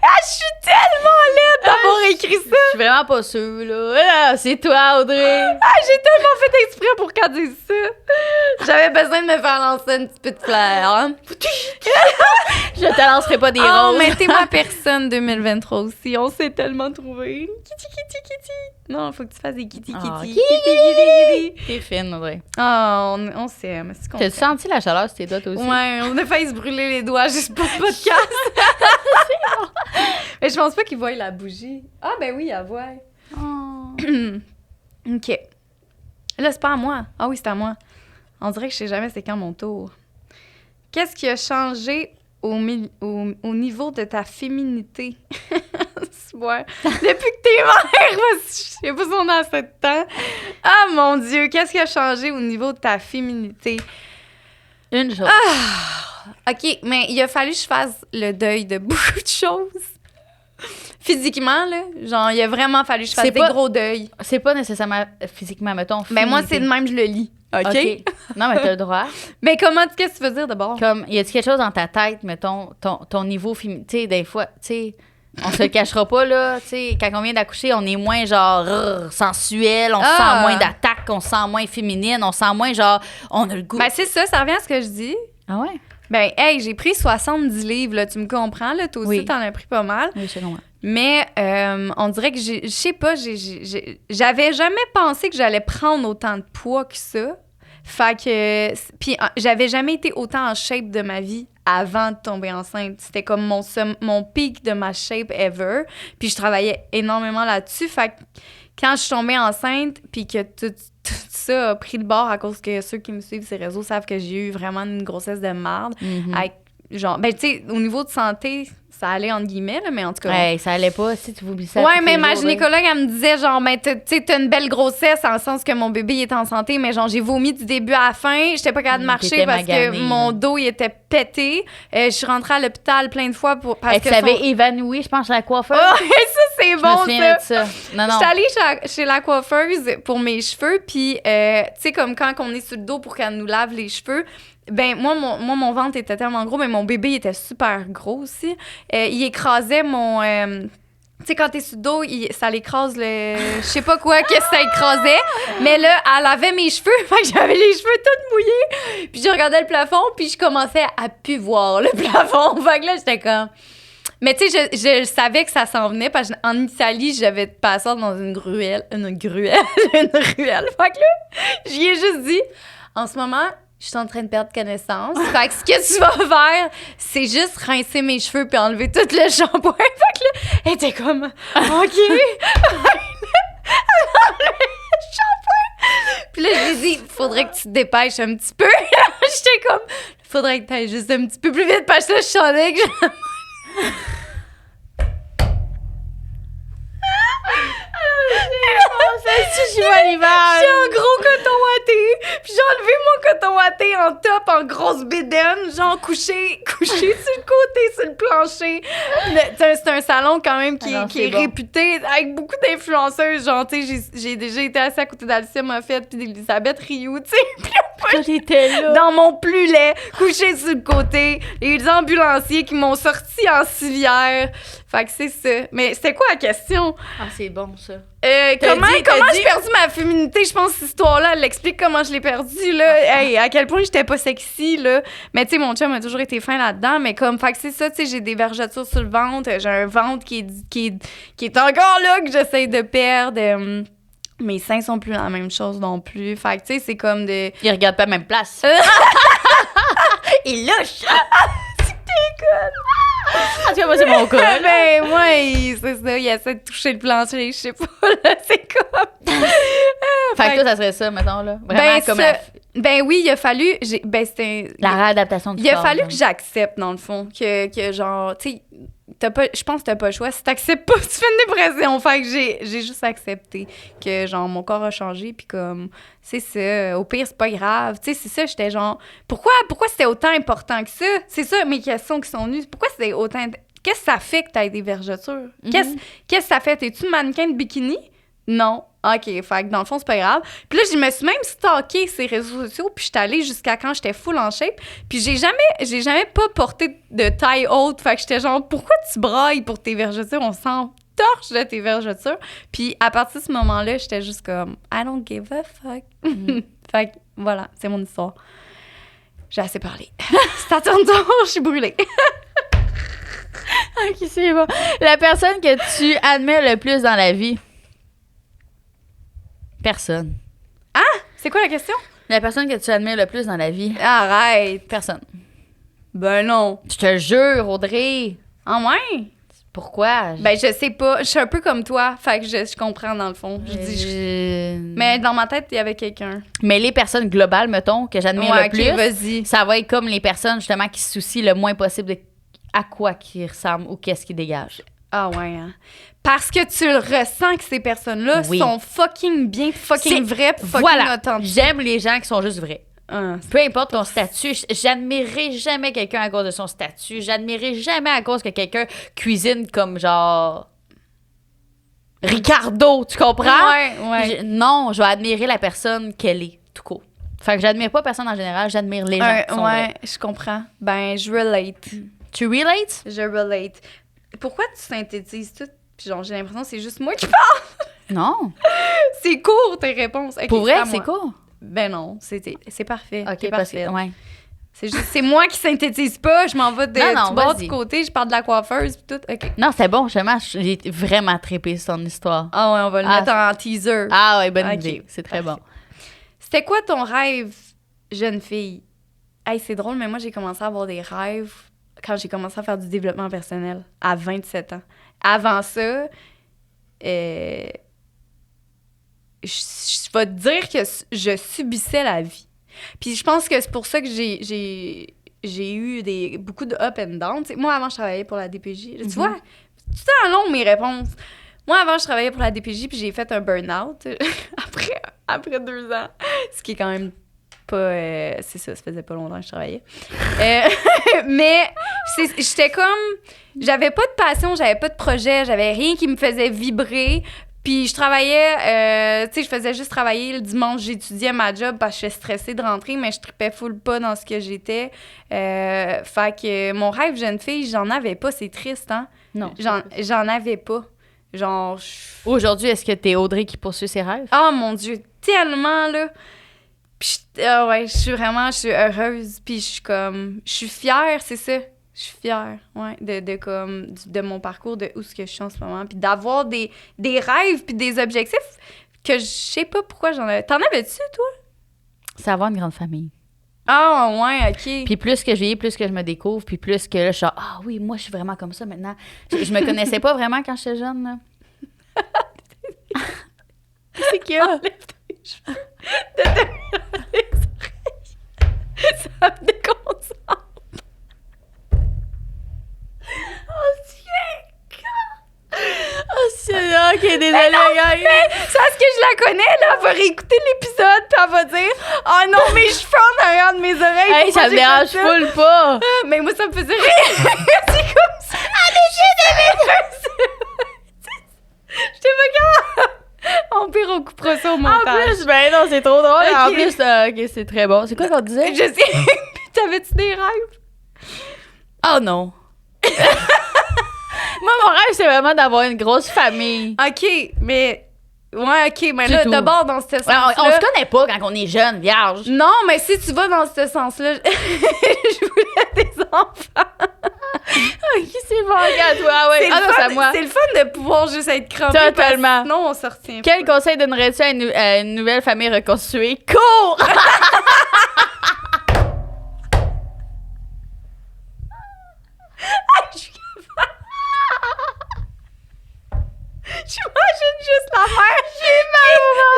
Ah, je suis tellement laide d'avoir écrit ça! Je suis vraiment pas sûre, là. Ah, c'est toi, Audrey! Ah, j'ai tellement fait exprès pour qu'elle dise ça! J'avais besoin de me faire lancer une petite fleur. Hein? Je te lancerai pas des roses. Oh, mais t'es ma personne 2023 aussi. On s'est tellement trouvés. Kitty. Non, faut que tu fasses des kitty. T'es fine, Audrey. Oh, on s'aime. T'as senti la chaleur sur tes doigts, toi aussi? Ouais, on a failli se brûler les doigts juste pour le podcast. Mais je pense pas qu'ils voient la bougie. Ah, ben oui, elle voit. Oh. OK. Là, c'est pas à moi. Ah oui, c'est à moi. On dirait que je sais jamais c'est quand mon tour. Qu'est-ce qui a changé au niveau de ta féminité? Ouais. Depuis que t'es mère, je sais pas si on a assez de temps. Ah, mon Dieu, qu'est-ce qui a changé au niveau de ta féminité? Une chose. OK, mais il a fallu que je fasse le deuil de beaucoup de choses. Physiquement, là, genre, il a vraiment fallu que je fasse des gros deuils. C'est pas nécessairement physiquement, mettons. Mais moi, c'est de même, je le lis. OK? Non, mais t'as le droit. Mais qu'est-ce que tu veux dire d'abord? Comme, y a-t-il quelque chose dans ta tête, mettons, ton niveau féminin? Tu sais, des fois, tu sais, on se le cachera pas, là. Tu sais, quand on vient d'accoucher, on est moins, genre, sensuel, on se sent moins d'attaque, on se sent moins féminine, on se sent moins, genre, on a le goût. Ben, c'est ça revient à ce que je dis. Ah ouais? Ben, hey, j'ai pris 70 livres, là, tu me comprends, là? Toi aussi, t'en as pris pas mal. Oui, je comprends. Mais on dirait que je sais pas, j'avais jamais pensé que j'allais prendre autant de poids que ça. Fait que... Puis j'avais jamais été autant en shape de ma vie avant de tomber enceinte. C'était comme mon pic de ma shape ever. Puis je travaillais énormément là-dessus. Fait que quand je suis tombée enceinte, puis que tout ça a pris le bord à cause que ceux qui me suivent sur les réseaux savent que j'ai eu vraiment une grossesse de marde. Avec, genre, ben, tu sais, au niveau de santé, ça allait entre guillemets, là, mais en tout cas. Hey, ça allait pas si tu oublies ça. Ouais, mais ma gynécologue, elle me disait, genre, ben, tu sais, t'as une belle grossesse, en le sens que mon bébé il est en santé, mais genre, j'ai vomi du début à la fin. J'étais pas capable de marcher parce que mon dos, il était pété. Je suis rentrée à l'hôpital plein de fois parce que. Tu avais évanoui, je pense, à la coiffeuse. Oh, ça, c'est bon, ça. Non, non. J'étais allée chez la coiffeuse pour mes cheveux, puis, tu sais, comme quand on est sur le dos pour qu'elle nous lave les cheveux. Ben moi, mon ventre était tellement gros, mais mon bébé il était super gros aussi. Il écrasait mon... tu sais, quand t'es sur le dos, ça l'écrase le... Je sais pas quoi, qu'est-ce que ça écrasait. Mais là, elle avait mes cheveux, fait que j'avais les cheveux tous mouillés. Puis je regardais le plafond, puis je commençais à plus voir le plafond. Fait que là, j'étais comme... Mais tu sais, je savais que ça s'en venait, parce qu'en Italie, j'avais passé dans une ruelle. Une ruelle. Fait que là, j'y ai juste dit, en ce moment... Je suis en train de perdre connaissance. Fait que ce que tu vas faire, c'est juste rincer mes cheveux puis enlever tout le shampoing. Fait que là, elle était comme, OK. Elle enlève le shampoing. Puis là, je lui ai dit, faudrait que tu te dépêches un petit peu. J'étais comme, faudrait que tu ailles juste un petit peu plus vite parce que là, je chantais que Je vois l'image. J'ai un gros coton watté. Puis j'ai enlevé mon coton watté en top, en grosse bédaine, genre couché sur le côté, sur le plancher. C'est un salon quand même qui est réputé avec beaucoup d'influenceuses. Genre, tu sais, j'ai déjà été assise à côté d'Alicia Moffett puis d'Elisabeth Rioux, tu sais. J'étais là. Dans mon plulet, couché sur le côté. Les ambulanciers qui m'ont sorti en civière. Fait que c'est ça. Mais c'était quoi la question? Ah, c'est bon, ça. Comment j'ai perdu ma féminité? Je pense que cette histoire-là, elle explique comment je l'ai perdue, là. Hey, à quel point j'étais pas sexy, là. Mais tu sais, mon chum a toujours été fin là-dedans. Mais comme, fait que c'est ça, tu sais, j'ai des vergetures sur le ventre. J'ai un ventre qui est encore là, que j'essaie de perdre. Mes seins sont plus la même chose non plus. Fait que, tu sais, c'est comme de... Ils regardent pas la même place. Il lâche! C'est dégueulasse! En tout cas, moi, c'est mon cas. Ben, moi, c'est ça. Il essaie de toucher le plancher. Je sais pas, là. C'est comme... Fait que toi, ça serait ça, mettons, là. Vraiment comme Ben oui, il a fallu... c'était... La réadaptation du corps. Il a fallu que j'accepte, dans le fond, que genre, tu sais... Je pense que t'as pas le choix. Si t'acceptes pas, tu fais une dépression. Fait que j'ai juste accepté que, genre, mon corps a changé. Puis comme, c'est ça. Au pire, c'est pas grave. Tu sais, c'est ça. J'étais genre, pourquoi c'était autant important que ça? C'est ça mes questions qui sont venues. Pourquoi c'était autant... Qu'est-ce que ça fait que t'aies des vergetures? Qu'est-ce que ça fait? T'es-tu mannequin de bikini? Non. OK, fait que dans le fond, c'est pas grave. Puis là, je me suis même stalké ces réseaux sociaux, puis j'étais allée jusqu'à quand j'étais full en shape. Puis j'ai jamais pas porté de taille haute. Fait que j'étais genre, pourquoi tu brailles pour tes vergetures? On s'en torche de tes vergetures. Puis à partir de ce moment-là, j'étais juste comme, I don't give a fuck. Fait que voilà, c'est mon histoire. J'ai assez parlé. C'est à ton tour, je suis brûlée. OK, c'est bon. La personne que tu admires le plus dans la vie? Personne. Ah! C'est quoi la question? La personne que tu admires le plus dans la vie? Arrête! Personne. Ben non. Je te jure, Audrey. Ah ouais? Pourquoi? Ben je sais pas. Je suis un peu comme toi. Fait que je comprends dans le fond. Mais dans ma tête, il y avait quelqu'un. Mais les personnes globales, mettons, que j'admire le plus, vas-y. Ça va être comme les personnes, justement, qui se soucient le moins possible de à quoi qu'ils ressemblent ou qu'est-ce qu'ils dégagent. Ah ouais, hein? Parce que tu le ressens que ces personnes-là sont fucking bien, fucking vraies, fucking authentiques. J'aime les gens qui sont juste vrais. Peu importe ton statut, j'admirerai jamais quelqu'un à cause de son statut. J'admirerai jamais à cause que quelqu'un cuisine comme genre Ricardo, tu comprends? Ouais. Non, je vais admirer la personne qu'elle est, tout court. Fait que j'admire pas personne en général, j'admire les gens qui sont vrais. Je comprends. Ben, je relate. Tu relates? Je relate. Pourquoi tu synthétises tout? Puis genre, j'ai l'impression que c'est juste moi qui parle. Non. C'est court, tes réponses. Okay, pour vrai, c'est court? Ben non, c'est parfait. OK, c'est parfait. Ouais. C'est moi qui synthétise pas. Je m'en vais du bord du côté, je parle de la coiffeuse et tout. OK. Non, c'est bon, justement. J'ai vraiment trippé sur ton histoire. Ah ouais, on va le mettre en teaser. Ah ouais, bonne idée. C'est très bon. C'était quoi ton rêve, jeune fille? Hey, c'est drôle, mais moi, j'ai commencé à avoir des rêves quand j'ai commencé à faire du développement personnel à 27 ans. Avant ça, je vais te dire que je subissais la vie. Puis je pense que c'est pour ça que j'ai eu beaucoup de up and down. T'sais, moi, avant, je travaillais pour la DPJ. Tu vois, tout en long, mes réponses. Moi, avant, je travaillais pour la DPJ, puis j'ai fait un burn-out après 2 ans. Ce qui est quand même pas... c'est ça faisait pas longtemps que je travaillais. Mais j'étais comme... J'avais pas de passion, j'avais pas de projet, j'avais rien qui me faisait vibrer. Puis je travaillais, je faisais juste travailler le dimanche, j'étudiais ma job parce que j'étais stressée de rentrer, mais je tripais full pas dans ce que j'étais. Fait que mon rêve jeune fille, j'en avais pas, c'est triste, hein? Non. J'en avais pas. Genre... Aujourd'hui, est-ce que t'es Audrey qui poursuit ses rêves? Oh mon Dieu, tellement, là! Puis ouais, je suis heureuse, puis je suis fière, c'est ça. Je suis fière, ouais, de mon parcours, de où ce que je suis en ce moment, puis d'avoir des rêves puis des objectifs que je sais pas pourquoi j'en avais. T'en avais-tu, toi? C'est avoir une grande famille. Ah, ouais, OK. Puis plus que je vieillis, plus que je me découvre, puis plus que là, je suis ah oui, moi, je suis vraiment comme ça maintenant. Je me connaissais pas vraiment quand j'étais jeune, là. C'est qu'il y a? Enlève tes cheveux. Les oreilles. Ça me déconcentre. OK, désolée, gars. C'est parce que je la connais, là. Elle va réécouter l'épisode, puis elle va dire « Oh non, mes cheveux en arrière de mes oreilles. » Hey, ça me dérange full pas. Mais moi, ça me faisait rire. C'est comme ça. J'étais pas capable. Au pire, on coupera ça au montage. En plus, ben non, c'est trop drôle. Okay. En plus, OK, c'est très bon. C'est quoi qu'on disait? Je sais. T'avais-tu des rêves? Oh non. Moi, mon rêve, c'est vraiment d'avoir une grosse famille. OK, mais... Ouais, OK, mais là, d'abord, dans ce sens-là... On se connaît pas quand on est jeune, vierge. Non, mais si tu vas dans ce sens-là, je voulais des enfants. OK, c'est bon, regarde, toi. Ouais. C'est à moi. C'est le fun de pouvoir juste être crampé. Totalement. Sinon, on se retient. Quel conseil donnerais-tu à une nouvelle famille reconstituée? Cours! J'imagine juste la mère.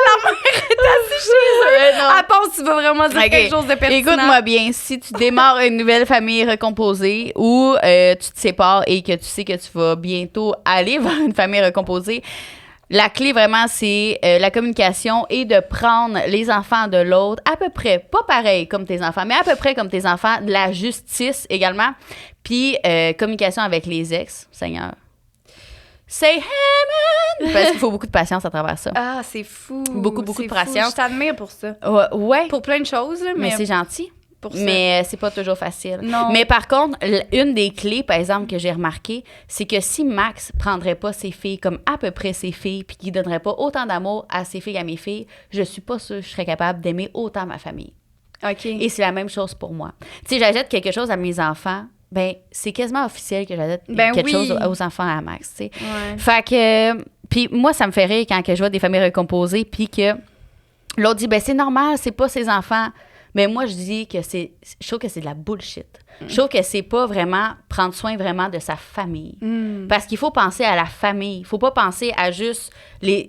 La mère est assise chez eux. À part si tu veux vraiment dire quelque chose de pertinent. Écoute-moi bien, si tu démarres une nouvelle famille recomposée ou tu te sépares et que tu sais que tu vas bientôt aller vers une famille recomposée, la clé vraiment, c'est la communication et de prendre les enfants de l'autre à peu près, pas pareil comme tes enfants, mais à peu près comme tes enfants, de la justice également, puis communication avec les ex, Seigneur. Say amen! Parce qu'il faut beaucoup de patience à travers ça. Ah, c'est fou. Beaucoup de patience. Je t'admire pour ça. Ouais. Pour plein de choses, là, mais c'est gentil. Pour ça. Mais c'est pas toujours facile. Non. Mais par contre, une des clés, par exemple, que j'ai remarqué, c'est que si Max prendrait pas ses filles comme à peu près ses filles, puis qu'il donnerait pas autant d'amour à ses filles qu'à mes filles, je suis pas sûre que je serais capable d'aimer autant ma famille. OK. Et c'est la même chose pour moi. Tu sais, j'achète quelque chose à mes enfants, ben c'est quasiment officiel que j'achète quelque chose aux enfants à Max, tu sais. Ouais. Fait que... Puis moi, ça me fait rire quand je vois des familles recomposées, puis que l'autre dit, ben c'est normal, c'est pas ses enfants. Mais moi, je dis que je trouve que c'est de la bullshit. Je trouve que c'est pas vraiment prendre soin vraiment de sa famille. Parce qu'il faut penser à la famille. Il faut pas penser à juste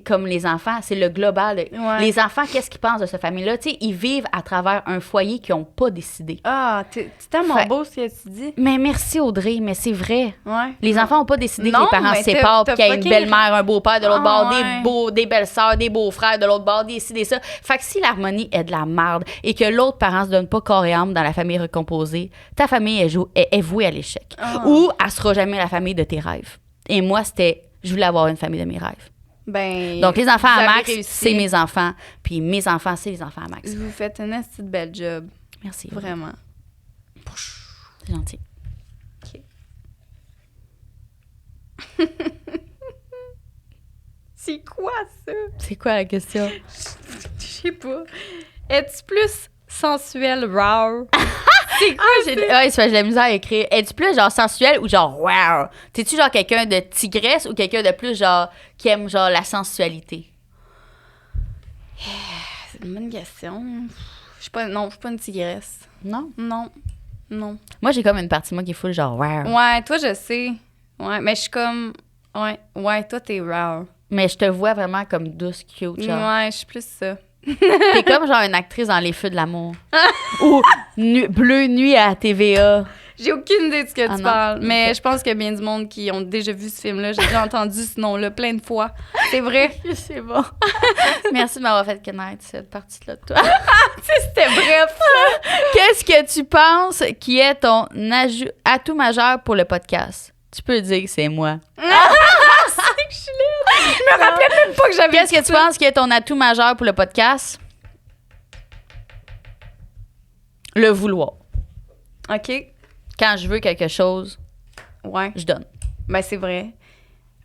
comme les enfants. C'est le global. Ouais. Les enfants, qu'est-ce qu'ils pensent de cette famille-là? Tu sais, ils vivent à travers un foyer qu'ils n'ont pas décidé. Ah, c'est tellement beau ce que tu dis. Mais merci, Audrey, mais c'est vrai. Ouais. Les enfants n'ont pas décidé que Non, les parents se mais séparent, puis qu'il y a une fucking... belle-mère, un beau-père de l'autre bord, ouais. des belles-sœurs, des beaux-frères de l'autre bord, des ci, des ça. Fait que si l'harmonie est de la merde et que l'autre parent se donne pas corps et âme dans la famille recomposée, ta famille est vouée à l'échec. Ou elle sera jamais la famille de tes rêves. Et moi, je voulais avoir une famille de mes rêves. Ben, donc, les enfants à Max, réussi. c'est mes enfants. Puis mes enfants, c'est les enfants à Max. Vous faites une petite belle job. Merci. Vraiment. C'est gentil. OK. C'est quoi ça? C'est quoi la question? Je sais pas. Es-tu plus sensuel, raw? C'est quoi? C'est de la misère à écrire. Es-tu plus genre sensuelle ou genre wow? T'es-tu genre quelqu'un de tigresse ou quelqu'un de plus genre qui aime genre la sensualité? C'est une bonne question. Je suis pas une tigresse. Non? Non. Moi, j'ai comme une partie de moi qui est full genre wow. Ouais, toi, je sais. Ouais, mais je suis comme... Ouais, toi, t'es raw. Mais je te vois vraiment comme douce, cute, genre. Ouais, je suis plus ça. T'es comme genre une actrice dans Les Feux de l'amour. Ou Bleu Nuit à TVA. J'ai aucune idée de ce que tu non. parles, mais je pense qu'il y a bien du monde qui ont déjà vu ce film-là. J'ai déjà entendu ce nom-là plein de fois. C'est vrai. C'est bon. Merci de m'avoir fait connaître cette partie-là de toi. C'était bref. Qu'est-ce que tu penses qui est ton atout majeur pour le podcast? Tu peux dire que c'est moi. C'est que je suis laide. Je me rappelais même pas que j'avais Qu'est-ce que tu penses qui est ton atout majeur pour le podcast? Le vouloir. OK. Quand je veux quelque chose, Ouais. je donne. Ben, c'est vrai.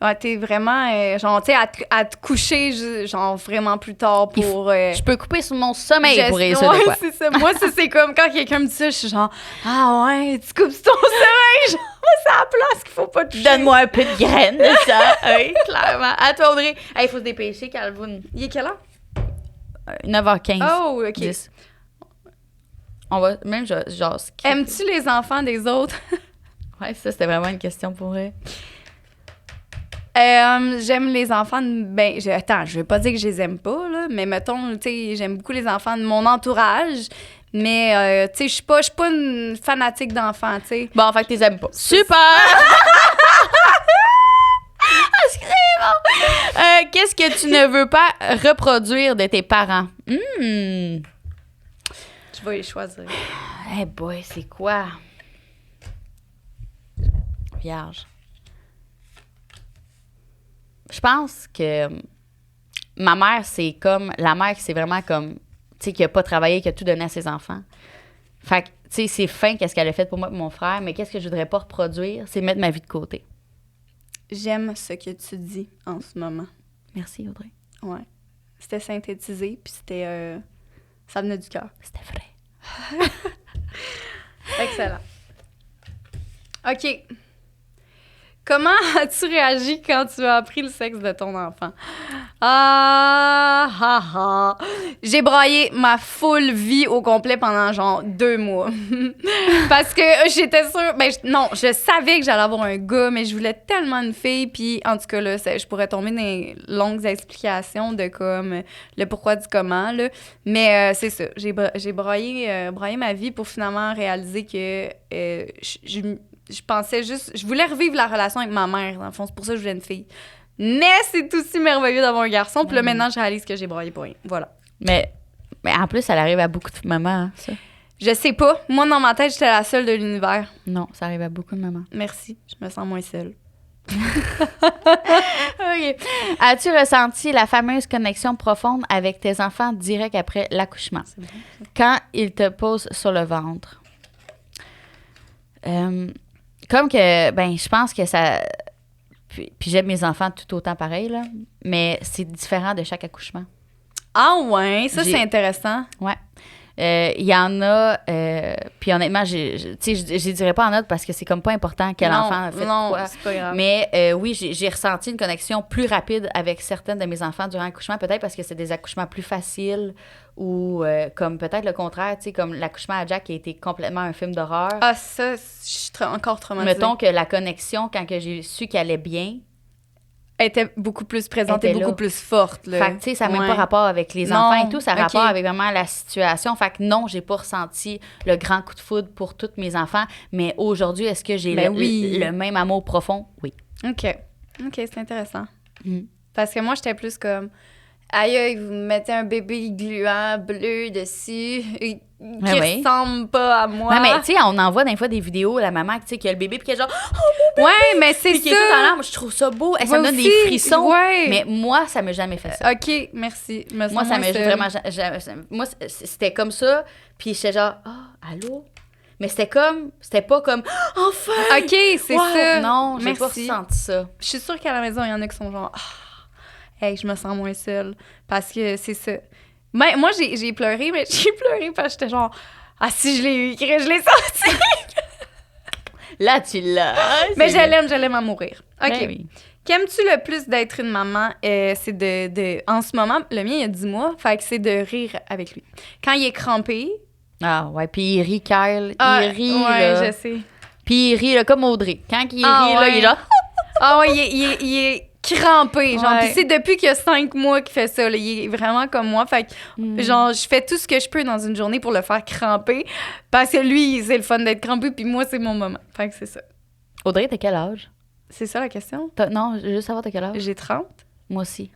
Ouais, t'es vraiment, genre, tu sais, à te coucher, genre, vraiment plus tard pour... Je peux couper sur mon sommeil pour réussir de ouais, quoi. c'est ça. Moi, c'est comme quand quelqu'un me dit ça, je suis genre, ah ouais, tu coupes sur ton sommeil, genre, c'est à la place qu'il faut pas toucher. Donne-moi un peu de graines de ça. Oui, clairement. À toi, Audrey. Il faut se dépêcher, Calvin. Il est quelle heure? 9h15. Oh, OK. 10. On va même genre skip. Aimes-tu les enfants des autres? Ouais, ça, c'était vraiment une question pour elle. J'aime les enfants de... Attends, je vais pas dire que je les aime pas, là, mais mettons, tu sais, j'aime beaucoup les enfants de mon entourage, mais, tu sais, je suis pas une fanatique d'enfants, tu sais. Bon, fait que t'es aimes pas. Super! Qu'est-ce que tu ne veux pas reproduire de tes parents? Je vais les choisir. Eh boy, c'est quoi? Vierge. Je pense que ma mère, c'est comme... La mère, c'est vraiment comme... Tu sais, qui a pas travaillé, qui a tout donné à ses enfants. Fait que, tu sais, c'est fin qu'est-ce qu'elle a fait pour moi et mon frère, mais qu'est-ce que je voudrais pas reproduire, c'est mettre ma vie de côté. J'aime ce que tu dis en ce moment. Merci, Audrey. Ouais. C'était synthétisé, puis c'était... ça venait du cœur. C'était vrai. Excellent. OK. Comment as-tu réagi quand tu as appris le sexe de ton enfant? J'ai braillé ma full vie au complet pendant genre 2 mois. Parce que j'étais sûre... je savais que j'allais avoir un gars, mais je voulais tellement une fille. Puis en tout cas, là, je pourrais tomber dans les longues explications de comme le pourquoi du comment, là. Mais c'est ça. J'ai braillé ma vie pour finalement réaliser que je pensais juste... Je voulais revivre la relation avec ma mère, dans le fond. C'est pour ça que je voulais une fille. Mais c'est aussi merveilleux d'avoir un garçon. Puis là, maintenant, je réalise que j'ai braillé pour rien. Voilà. Mais en plus, ça arrive à beaucoup de mamans, hein, ça. Je sais pas. Moi, dans ma tête, j'étais la seule de l'univers. Non, ça arrive à beaucoup de mamans. Merci. Je me sens moins seule. OK. As-tu ressenti la fameuse connexion profonde avec tes enfants direct après l'accouchement? C'est bon, ça. Quand ils te posent sur le ventre? Comme que, je pense que ça... Puis j'aime mes enfants tout autant pareil, là. Mais c'est différent de chaque accouchement. Ah ouais, ça, c'est intéressant. Ouais. Il y en a... puis honnêtement, je dirais pas en note parce que c'est comme pas important quel enfant fait quoi. Non, c'est pas grave. Mais oui, j'ai ressenti une connexion plus rapide avec certaines de mes enfants durant l'accouchement. Peut-être parce que c'est des accouchements plus faciles ou comme peut-être le contraire, tu sais, comme l'accouchement à Jack qui a été complètement un film d'horreur. Ah, ça, je suis encore traumatisée. Mettons que la connexion, quand que j'ai su qu'elle allait bien... Elle était beaucoup plus présente et était beaucoup là. plus forte, là. Fait que, tu sais, ça n'a même pas rapport avec les enfants et tout, ça a rapport avec vraiment la situation. Fait que non, j'ai pas ressenti le grand coup de foudre pour tous mes enfants, mais aujourd'hui, est-ce que j'ai le même amour profond? Oui. OK, c'est intéressant. Parce que moi, j'étais plus comme... Aïe, vous mettez un bébé gluant bleu dessus qui ressemble pas à moi. Ouais, mais tu sais, on envoie des fois des vidéos, la maman qui a le bébé puis qui est genre « Oh, mon bébé! » Ouais, mais c'est ça. Qui est tout en larmes, je trouve ça beau. Ça me donne des frissons. Ouais. Mais moi, ça m'a jamais fait ça. OK, merci. Moi, ça m'a vraiment... Moi, c'était comme ça, puis j'étais genre « Ah, allô? » Mais c'était pas comme « Enfin! » OK, c'est ça. Non, j'ai pas ressenti ça. Je suis sûre qu'à la maison, il y en a qui sont genre « Hey, je me sens moins seule. » Parce que c'est ça. Ben, moi, j'ai pleuré, mais j'ai pleuré parce que j'étais genre Ah, si je l'ai eu, je l'ai sorti! Là, tu l'as. Mais je l'aime à mourir. OK. Ben oui. Qu'aimes-tu le plus d'être une maman? C'est en ce moment, le mien, il y a 10 mois, fait que c'est de rire avec lui. Quand il est crampé... Ah, ouais, puis il rit, Kyle. Il rit, ouais, là. je sais. Puis il rit, là, comme Audrey. Quand il rit, là, il est genre... Ah ouais, il est crampé, genre. Ouais. Puis c'est depuis qu'il y a 5 mois qu'il fait ça, là. Il est vraiment comme moi. Fait que, genre, je fais tout ce que je peux dans une journée pour le faire cramper. Parce que lui, c'est le fun d'être crampé, puis moi, c'est mon moment. Fait que c'est ça. Audrey, t'as quel âge? C'est ça la question? Non, je veux juste savoir t'as quel âge? J'ai 30. Moi aussi.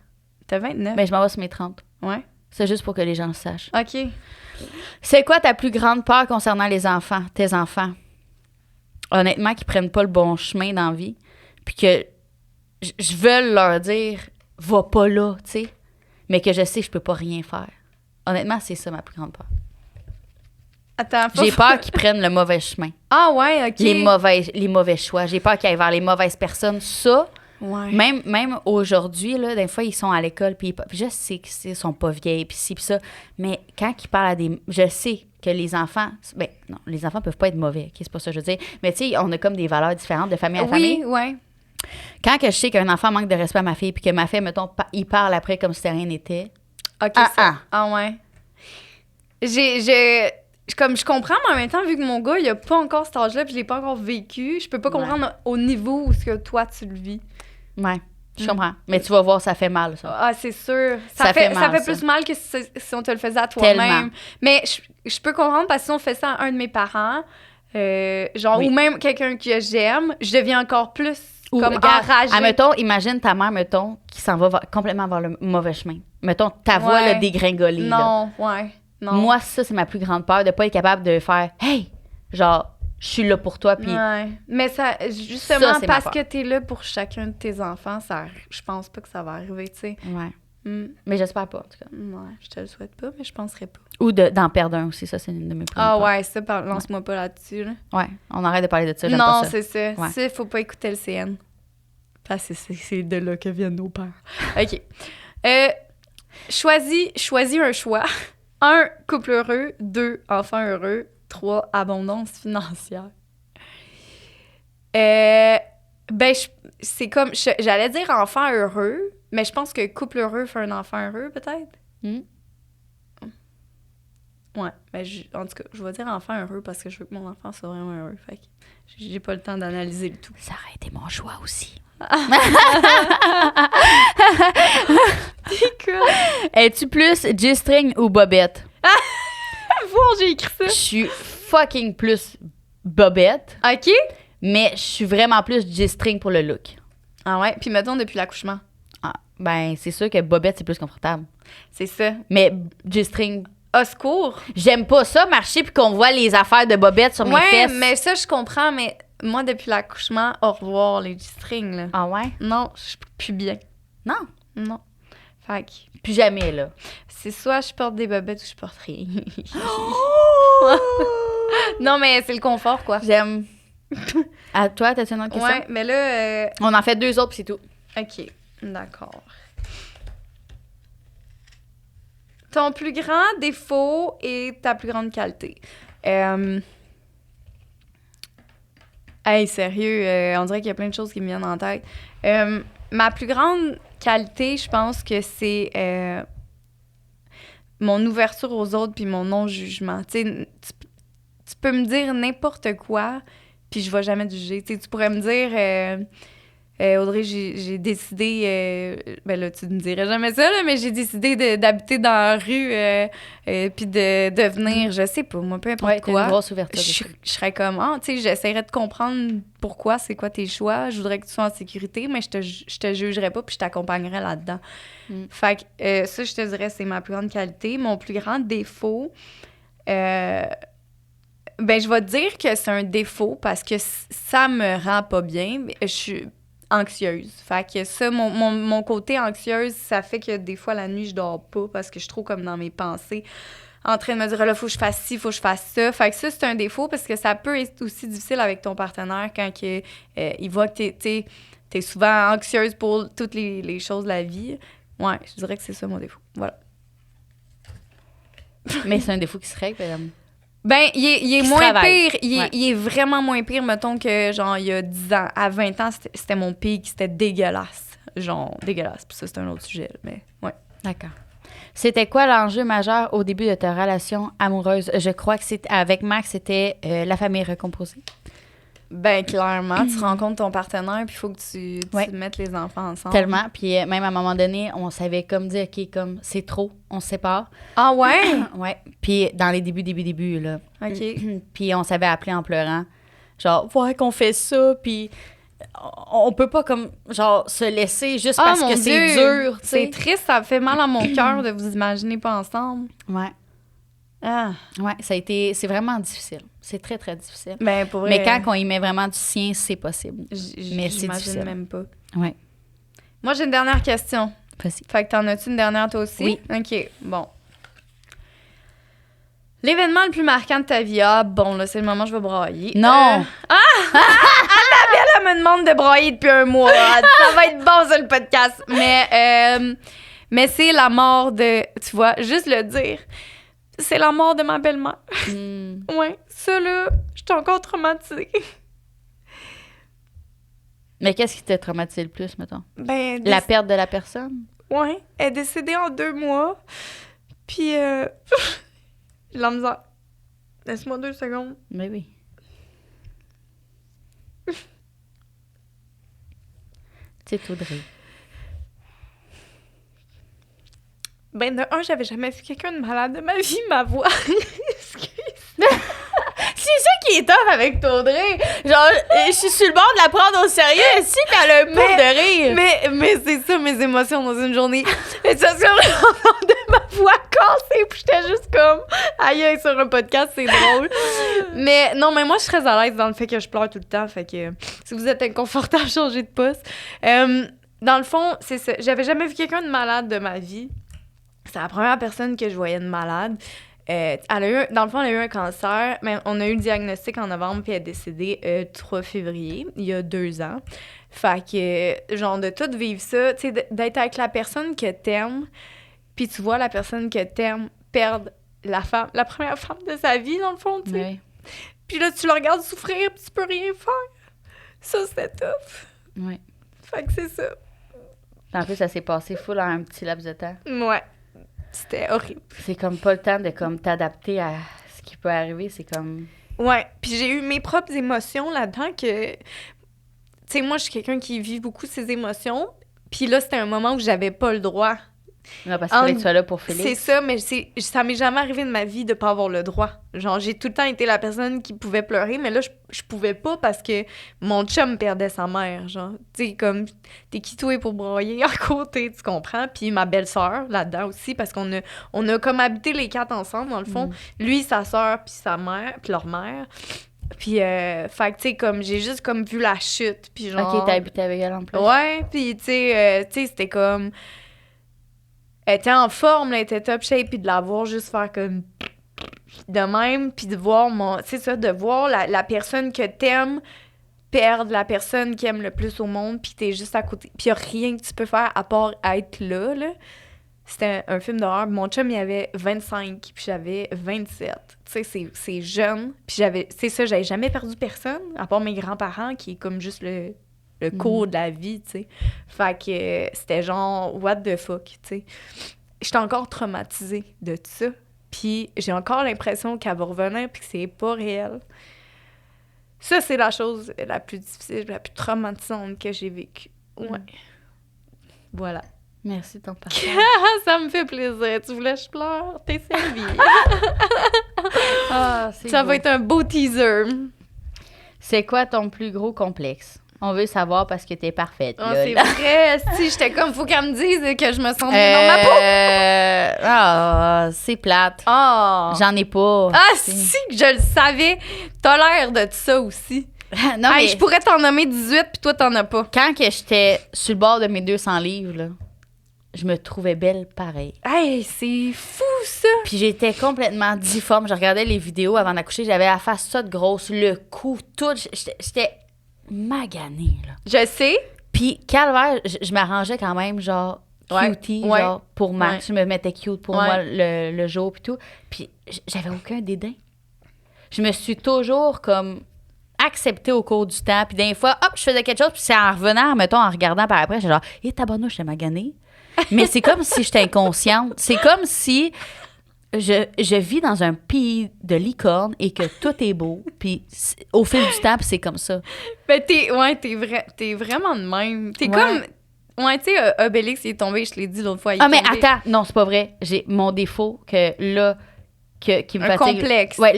T'as 29. Mais je m'en vais sur mes 30. Ouais. C'est juste pour que les gens le sachent. OK. C'est quoi ta plus grande peur concernant les enfants, tes enfants? Honnêtement, qu'ils prennent pas le bon chemin dans la vie. Puis que je veux leur dire, va pas là, tu sais. Mais que je sais que je peux pas rien faire. Honnêtement, c'est ça ma plus grande peur. Attends, J'ai peur qu'ils prennent le mauvais chemin. Ah ouais, OK. Les mauvais choix. J'ai peur qu'ils aillent vers les mauvaises personnes. Ça, ouais. même aujourd'hui, là, des fois, ils sont à l'école, puis je sais qu'ils sont pas vieilles, puis ci, puis ça. Mais quand ils parlent à des... Je sais que les enfants... Ben, non, les enfants peuvent pas être mauvais, OK? C'est pas ça que je veux dire. Mais tu sais, on a comme des valeurs différentes de famille à famille. Oui, ouais. Quand que je sais qu'un enfant manque de respect à ma fille, puis que ma fille, mettons, il parle après comme si rien n'était... OK, Ah ouais. Comme je comprends, mais en même temps, vu que mon gars, il a pas encore cet âge-là, puis je l'ai pas encore vécu, je peux pas comprendre au niveau où ce que toi, tu le vis. Ouais, je comprends. Mais tu vas voir, ça fait mal, ça. Ah, c'est sûr. Ça fait mal, ça fait ça. plus mal que si on te le faisait à toi-même. Tellement. Mais je peux comprendre parce que si on fait ça à un de mes parents, genre, Oui. ou même quelqu'un que j'aime, je deviens encore plus comme regarde, enragée. Mettons, imagine ta mère, mettons, qui s'en va complètement vers le mauvais chemin. Mettons, ta voix, là, dégringoler. Non, ouais. Non. Moi, ça, c'est ma plus grande peur, de pas être capable de faire « Hey! » Genre, je suis là pour toi, puis... Ouais. Mais ça, justement, Ça, c'est ma parce peur. que t'es là pour chacun de tes enfants, je pense pas que ça va arriver, tu sais. Ouais. Mais j'espère pas, en tout cas. Ouais, je te le souhaite pas, mais je penserais pas. Ou d'en perdre un aussi, ça, c'est une de mes plus grandes peurs. Ouais, ça, lance-moi pas là-dessus, là. Ouais, on arrête de parler de ça, j'aime Non, pas ça. c'est ça. Ouais. Ça, faut pas écouter le CN. Parce que c'est de là que viennent nos peurs. OK. Choisis un choix. 1, couple heureux. 2, enfant heureux. 3, abondance financière. C'est comme... J'allais dire enfant heureux, mais je pense que couple heureux fait un enfant heureux, peut-être. Ouais, mais en tout cas, je vais dire enfant heureux parce que je veux que mon enfant soit vraiment heureux. Fait que j'ai pas le temps d'analyser le tout. Ça aurait été mon choix aussi. Es-tu plus G-string ou bobette? Voir, j'ai écrit ça. Je suis fucking plus bobette, OK. mais je suis vraiment plus G-string pour le look. Ah ouais, puis mettons depuis l'accouchement. Ah, ben, c'est sûr que bobette, c'est plus confortable. C'est ça. Mais G-string... Au secours. J'aime pas ça, marcher puis qu'on voit les affaires de bobette sur mes fesses. Ouais, mais ça, je comprends, mais moi, depuis l'accouchement, au revoir les G-strings, là. Ah ouais? Non, je suis plus bien. Non. Non. Fait que... Plus jamais, là. C'est soit je porte des bobettes ou je porte rien. Non, mais c'est le confort, quoi. J'aime. À toi, t'as-tu une autre question? Ouais, mais là... On en fait 2 autres, puis c'est tout. OK, d'accord. Ton plus grand défaut et ta plus grande qualité. Hey, sérieux, on dirait qu'il y a plein de choses qui me viennent en tête. Ma plus grande qualité, je pense que c'est mon ouverture aux autres puis mon non-jugement. Tu sais, tu peux me dire n'importe quoi, puis je vais jamais te juger. Tu sais, tu pourrais me dire... Audrey, j'ai décidé, ben là, tu ne dirais jamais ça, là, mais j'ai décidé d'habiter dans la rue puis de devenir, je sais pas, moi, peu importe quoi. Une grosse ouverture. Je serais comme, tu sais, j'essaierais de comprendre pourquoi, c'est quoi tes choix. Je voudrais que tu sois en sécurité, mais je te jugerais pas puis je t'accompagnerais là-dedans. Fait que ça, je te dirais, c'est ma plus grande qualité. Mon plus grand défaut, ben, je vais te dire que c'est un défaut parce que ça me rend pas bien. Je suis anxieuse. Fait que ça, mon côté anxieuse, ça fait que des fois, la nuit, je dors pas parce que je suis trop comme dans mes pensées, en train de me dire, là, faut que je fasse ci, faut que je fasse ça. Fait que ça, c'est un défaut parce que ça peut être aussi difficile avec ton partenaire quand il voit que t'es souvent anxieuse pour toutes les choses de la vie. Ouais, je dirais que c'est ça, mon défaut. Voilà. Mais c'est un défaut qui se règle, madame. Ben, il est moins travaille. pire. Il est vraiment moins pire, mettons, que genre il y a 10 ans. À 20 ans, c'était mon pic, c'était dégueulasse. Genre, dégueulasse. Puis ça, c'est un autre sujet, mais ouais. D'accord. C'était quoi l'enjeu majeur au début de ta relation amoureuse? Je crois que avec Max, c'était la famille recomposée. Ben, clairement, tu rencontres ton partenaire, puis il faut que tu mettes les enfants ensemble. Tellement. Puis même à un moment donné, on savait comme dire, OK, comme c'est trop, on se sépare. Ah ouais? Ouais. Puis dans les débuts, là. OK. Puis on s'avait appelé en pleurant. Genre, ouais, qu'on fait ça, puis on peut pas comme, genre, se laisser juste parce que c'est dur, tu sais. C'est triste, ça fait mal à mon cœur de vous imaginer pas ensemble. Ouais. Ah. Ouais, c'est vraiment difficile. C'est très, très difficile. Ben, pour vrai. Mais quand on y met vraiment du sien, c'est possible. Mais c'est difficile. Même pas. Ouais. Moi, j'ai une dernière question. Vas-y. Fait que t'en as-tu une dernière toi aussi? Oui. OK, bon. L'événement le plus marquant de ta vie. Ah, bon, là, c'est le moment où je vais brailler. Non! Elle me demande de brailler depuis un mois. Ça va être bon, ça, le podcast. Mais c'est la mort de... Tu vois, juste le dire. C'est la mort de ma belle-mère. Ouais, ça, là, j'étais encore traumatisée. Mais qu'est-ce qui t'a traumatisé le plus, mettons? Ben, la perte de la personne? Ouais, elle est décédée en 2 mois. Puis, j'ai la misère. Laisse-moi 2 secondes. Mais oui. C'est Audrey. Ben, de un, j'avais jamais vu quelqu'un de malade de ma vie, ma voix. Excuse. C'est ça qui est tough avec Audrey. Genre, je suis sur le bord de la prendre au sérieux aussi, puis elle a un pouf de rire. Mais c'est ça, mes émotions dans une journée. Et ça, sur le de ma voix cassée, puis j'étais juste comme, aïe, sur un podcast, c'est drôle. Mais non, mais moi, je suis très à l'aise dans le fait que je pleure tout le temps. Fait que si vous êtes inconfortable, changez de poste. Dans le fond, c'est ça. J'avais jamais vu quelqu'un de malade de ma vie. C'est la première personne que je voyais de malade. Dans le fond, elle a eu un cancer, mais on a eu le diagnostic en novembre, puis elle est décédée le 3 février, il y a 2 ans. Fait que, genre, de tout vivre ça, tu sais, d'être avec la personne que t'aimes, puis tu vois la personne que t'aimes perdre la première femme de sa vie, dans le fond, tu sais. Oui. Puis là, tu le regardes souffrir, puis tu peux rien faire. Ça, c'était tough. Oui. Fait que c'est ça. En plus, ça s'est passé full en un petit laps de temps. Ouais. C'était horrible. C'est comme pas le temps de comme t'adapter à ce qui peut arriver, c'est comme... Ouais, puis j'ai eu mes propres émotions là-dedans que... Tu sais, moi, je suis quelqu'un qui vit beaucoup ses émotions, puis là, c'était un moment où j'avais pas le droit. Non, parce qu'il fallait que tu sois là pour Félix. C'est ça, mais ça m'est jamais arrivé de ma vie de pas avoir le droit. Genre, j'ai tout le temps été la personne qui pouvait pleurer, mais là, je pouvais pas parce que mon chum perdait sa mère, genre. Tu sais, comme, t'es qui toi pour broyer à côté, tu comprends? Puis ma belle-sœur, là-dedans aussi, parce qu'on a comme habité les 4 ensemble, dans le fond. Lui, sa sœur, puis sa mère, puis leur mère. Puis, fait que, tu sais, comme, j'ai juste comme vu la chute, puis genre... OK, t'as habité avec elle en plus. Ouais, puis, tu sais, c'était comme... Elle était en forme, elle était top shape, puis de la voir juste faire comme de même, puis de voir c'est ça, de voir la personne que t'aimes perdre la personne qui aime le plus au monde, puis t'es juste à côté, puis y a rien que tu peux faire à part être là. C'était un film d'horreur. Mon chum, il avait 25, puis j'avais 27. Tu sais, c'est jeune, puis c'est ça, j'avais jamais perdu personne, à part mes grands-parents, qui est comme juste le cours de la vie, tu sais. Fait que c'était genre, what the fuck, tu sais. J'étais encore traumatisée de tout ça. Puis j'ai encore l'impression qu'elle va revenir puis que c'est pas réel. Ça, c'est la chose la plus difficile, la plus traumatisante que j'ai vécue. Ouais. Voilà. Merci de ton partage. Ça me fait plaisir. Tu voulais que je pleure? T'es servie. Ça va être un beau teaser. C'est quoi ton plus gros complexe? On veut savoir parce que t'es parfaite. Oh, c'est vrai. Si, j'étais comme, faut qu'elle me dise que je me sens bien dans ma peau. C'est plate. Oh. J'en ai pas. Ah, si, je le savais. T'as l'air de ça aussi. Non, mais je pourrais t'en nommer 18 puis toi, t'en as pas. Quand que j'étais sur le bord de mes 200 livres, là, je me trouvais belle pareil. Hey, c'est fou, ça! Puis j'étais complètement difforme. Je regardais les vidéos avant d'accoucher. J'avais la face toute grosse, le cou, tout. J'étais maganée, là. Je sais. Puis, calvaire, je m'arrangeais quand même, genre, cutie, genre, pour Max. Je me mettais cute pour moi le jour, puis tout. Puis, j'avais aucun dédain. je me suis toujours comme acceptée au cours du temps. Puis des fois, hop, je faisais quelque chose, puis c'est en revenant, mettons, en regardant par après, j'étais genre, tabarnouche, j'étais maganée. Mais c'est comme si j'étais inconsciente. C'est comme si je vis dans un pays de licorne et que tout est beau. Puis au fil du temps, c'est comme ça. Ben, t'es vraiment de même. T'es comme... Ouais, tu sais, Obélix, il est tombé, je te l'ai dit l'autre fois. Mais attends, non, c'est pas vrai. J'ai mon défaut que là, qui me fatigue. Un complexe. Ouais,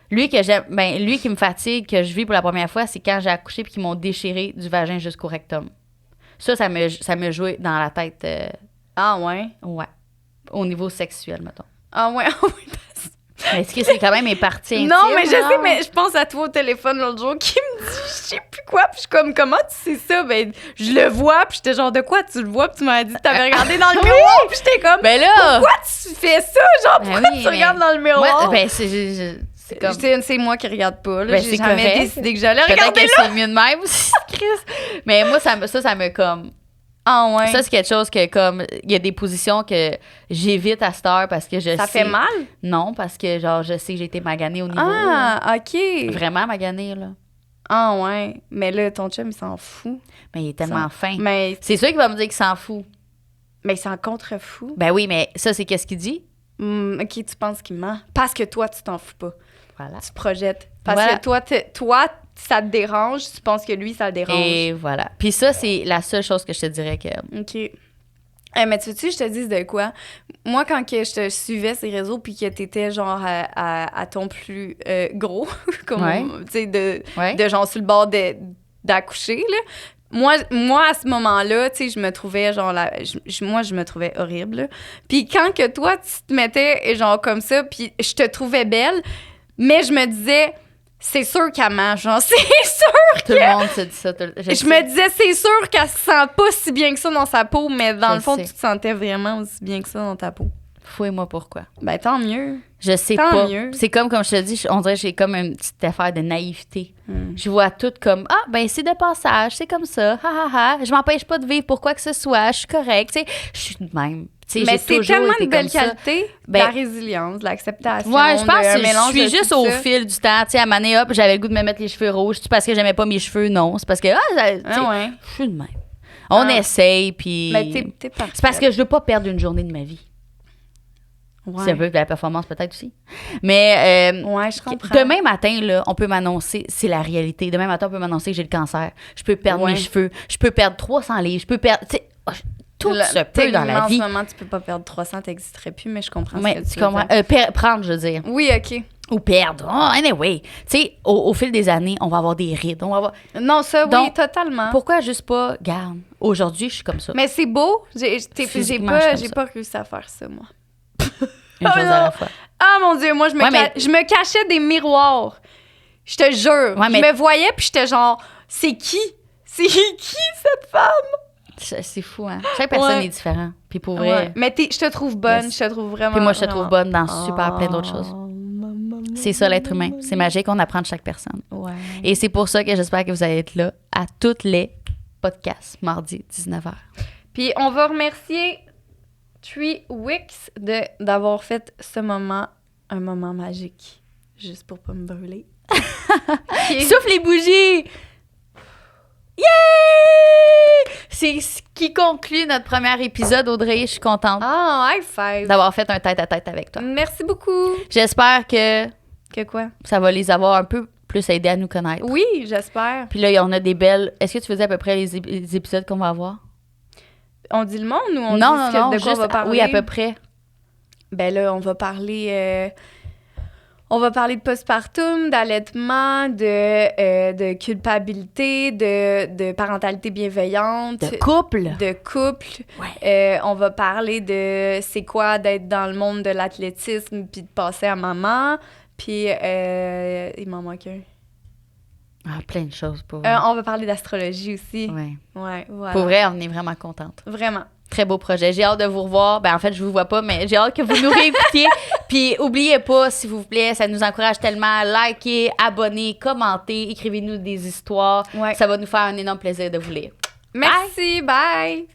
lui qui me fatigue, que je vis pour la première fois, c'est quand j'ai accouché puis qu'ils m'ont déchiré du vagin jusqu'au rectum. Ça me jouait dans la tête. Ah ouais? Ouais. Au niveau sexuel, mettons. Ah ouais, Est-ce que c'est quand même mes parties intimes? Non, mais je sais, mais je pense à toi au téléphone l'autre jour qui me dit, je sais plus quoi, puis je suis comme, comment tu sais ça? Ben, je le vois, puis j'étais genre, de quoi tu le vois? Puis tu m'as dit, t'avais regardé dans le miroir, puis j'étais comme, ben là, pourquoi tu fais ça? Genre, pourquoi tu regardes dans le miroir? Ben, c'est comme... C'est moi qui regarde pas, là. Ben, j'ai jamais décidé que j'allais regarder. Peut-être que c'est mieux de même aussi, Chris. Mais moi, ça me comme... Ah ouais. Ça, c'est quelque chose que, comme, il y a des positions que j'évite à cette heure parce que je sais... Ça fait mal? Non, parce que, genre, je sais que j'ai été maganée au niveau... Ah, OK. Vraiment maganée, là. Ah ouais. Mais là, ton chum, il s'en fout. Mais il est tellement fin. Mais... C'est sûr qu'il va me dire qu'il s'en fout. Mais il s'en contre-fout. Ben oui, mais ça, c'est qu'est-ce qu'il dit? OK, tu penses qu'il ment. Parce que toi, tu t'en fous pas. Voilà. Tu projettes. Parce que toi, ça te dérange, tu penses que lui, ça le dérange. Et voilà. Puis ça, c'est la seule chose que je te dirais que... OK. Mais tu veux-tu, je te dise de quoi? Moi, quand que je te suivais ces réseaux puis que t'étais genre à ton plus gros, comme, tu sais, de genre sur le bord d'accoucher, là, moi, à ce moment-là, tu sais, je me trouvais genre... moi, je me trouvais horrible, là. Puis quand que toi, tu te mettais genre comme ça, puis je te trouvais belle, mais je me disais... C'est sûr qu'elle ment, genre, c'est sûr que... Tout le monde se dit ça. Je me disais, c'est sûr qu'elle se sent pas si bien que ça dans sa peau, mais dans le fond, tu te sentais vraiment aussi bien que ça dans ta peau. Fouille-moi pourquoi. Ben, tant mieux. Je sais tant pas. Mieux. C'est comme je te dis, on dirait que j'ai comme une petite affaire de naïveté. Je vois tout comme, ben c'est de passage, c'est comme ça, Je m'empêche pas de vivre pour quoi que ce soit, je suis correcte, tu sais. Je suis de même. Mais c'est tellement une belle qualité, la résilience, l'acceptation. Ouais, je pense que je suis juste au fil du temps. Tu sais, à maner, hop, j'avais le goût de me mettre les cheveux rouges. C'est parce que j'aimais pas mes cheveux, non. C'est parce que, je suis de même. On essaye, puis. Mais t'es parfaite. C'est parce que je veux pas perdre une journée de ma vie. Ouais. C'est un peu de la performance, peut-être aussi. Mais. Ouais, je comprends. Demain matin, là, on peut m'annoncer, c'est la réalité. Demain matin, on peut m'annoncer que j'ai le cancer. Je peux perdre mes cheveux. Je peux perdre 300 livres. Je peux perdre. Tout se peut dans la vie. En ce moment, tu peux pas perdre 300, t'existerais plus, mais je comprends ce que tu comprends. Prendre, je veux dire. Oui, OK. Ou perdre. Oh, anyway. Tu sais, au fil des années, on va avoir des rides. On va avoir... Non, ça, oui, totalement. Pourquoi juste pas, garde, aujourd'hui, je suis comme ça. Mais c'est beau. J'ai pas réussi à faire ça, moi. Une chose à la fois. Ah, mon Dieu, moi, je me cachais des miroirs. Je te jure. Je me voyais, puis j'étais genre, c'est qui? C'est qui, cette femme? C'est fou, hein? Chaque personne est différente. Puis pour vrai... Ouais. Mais je te trouve bonne. Je te trouve vraiment... Puis moi, je te trouve bonne dans super plein d'autres choses. C'est ça, l'être humain. C'est magique, on apprend de chaque personne. Ouais. Et c'est pour ça que j'espère que vous allez être là à tous les podcasts, mardi, 19h. Puis on va remercier 3Wix d'avoir fait ce moment, un moment magique. Juste pour pas me brûler. Souffle les bougies! Yeah! C'est ce qui conclut notre premier épisode, Audrey. Je suis contente. High five! D'avoir fait un tête-à-tête avec toi. Merci beaucoup. J'espère que... Que quoi? Ça va les avoir un peu plus aidés à nous connaître. Oui, j'espère. Puis là, on a des belles... Est-ce que tu faisais à peu près les épisodes qu'on va avoir? On dit le monde ou on dit de quoi on va parler? Oui, à peu près. Ben là, on va parler... On va parler de postpartum, d'allaitement, de culpabilité, de parentalité bienveillante. De couple. Ouais. On va parler de c'est quoi d'être dans le monde de l'athlétisme puis de passer à maman. Puis il m'en manque un. Ah, plein de choses pour on va parler d'astrologie aussi. Oui. Ouais, voilà. Pour vrai, on est vraiment contente. Vraiment. Très beau projet. J'ai hâte de vous revoir. Ben, en fait, je vous vois pas, mais j'ai hâte que vous nous réécoutiez. Puis, oubliez pas, s'il vous plaît, ça nous encourage tellement. Likez, abonnez, commentez, écrivez-nous des histoires. Ouais. Ça va nous faire un énorme plaisir de vous lire. Merci, bye.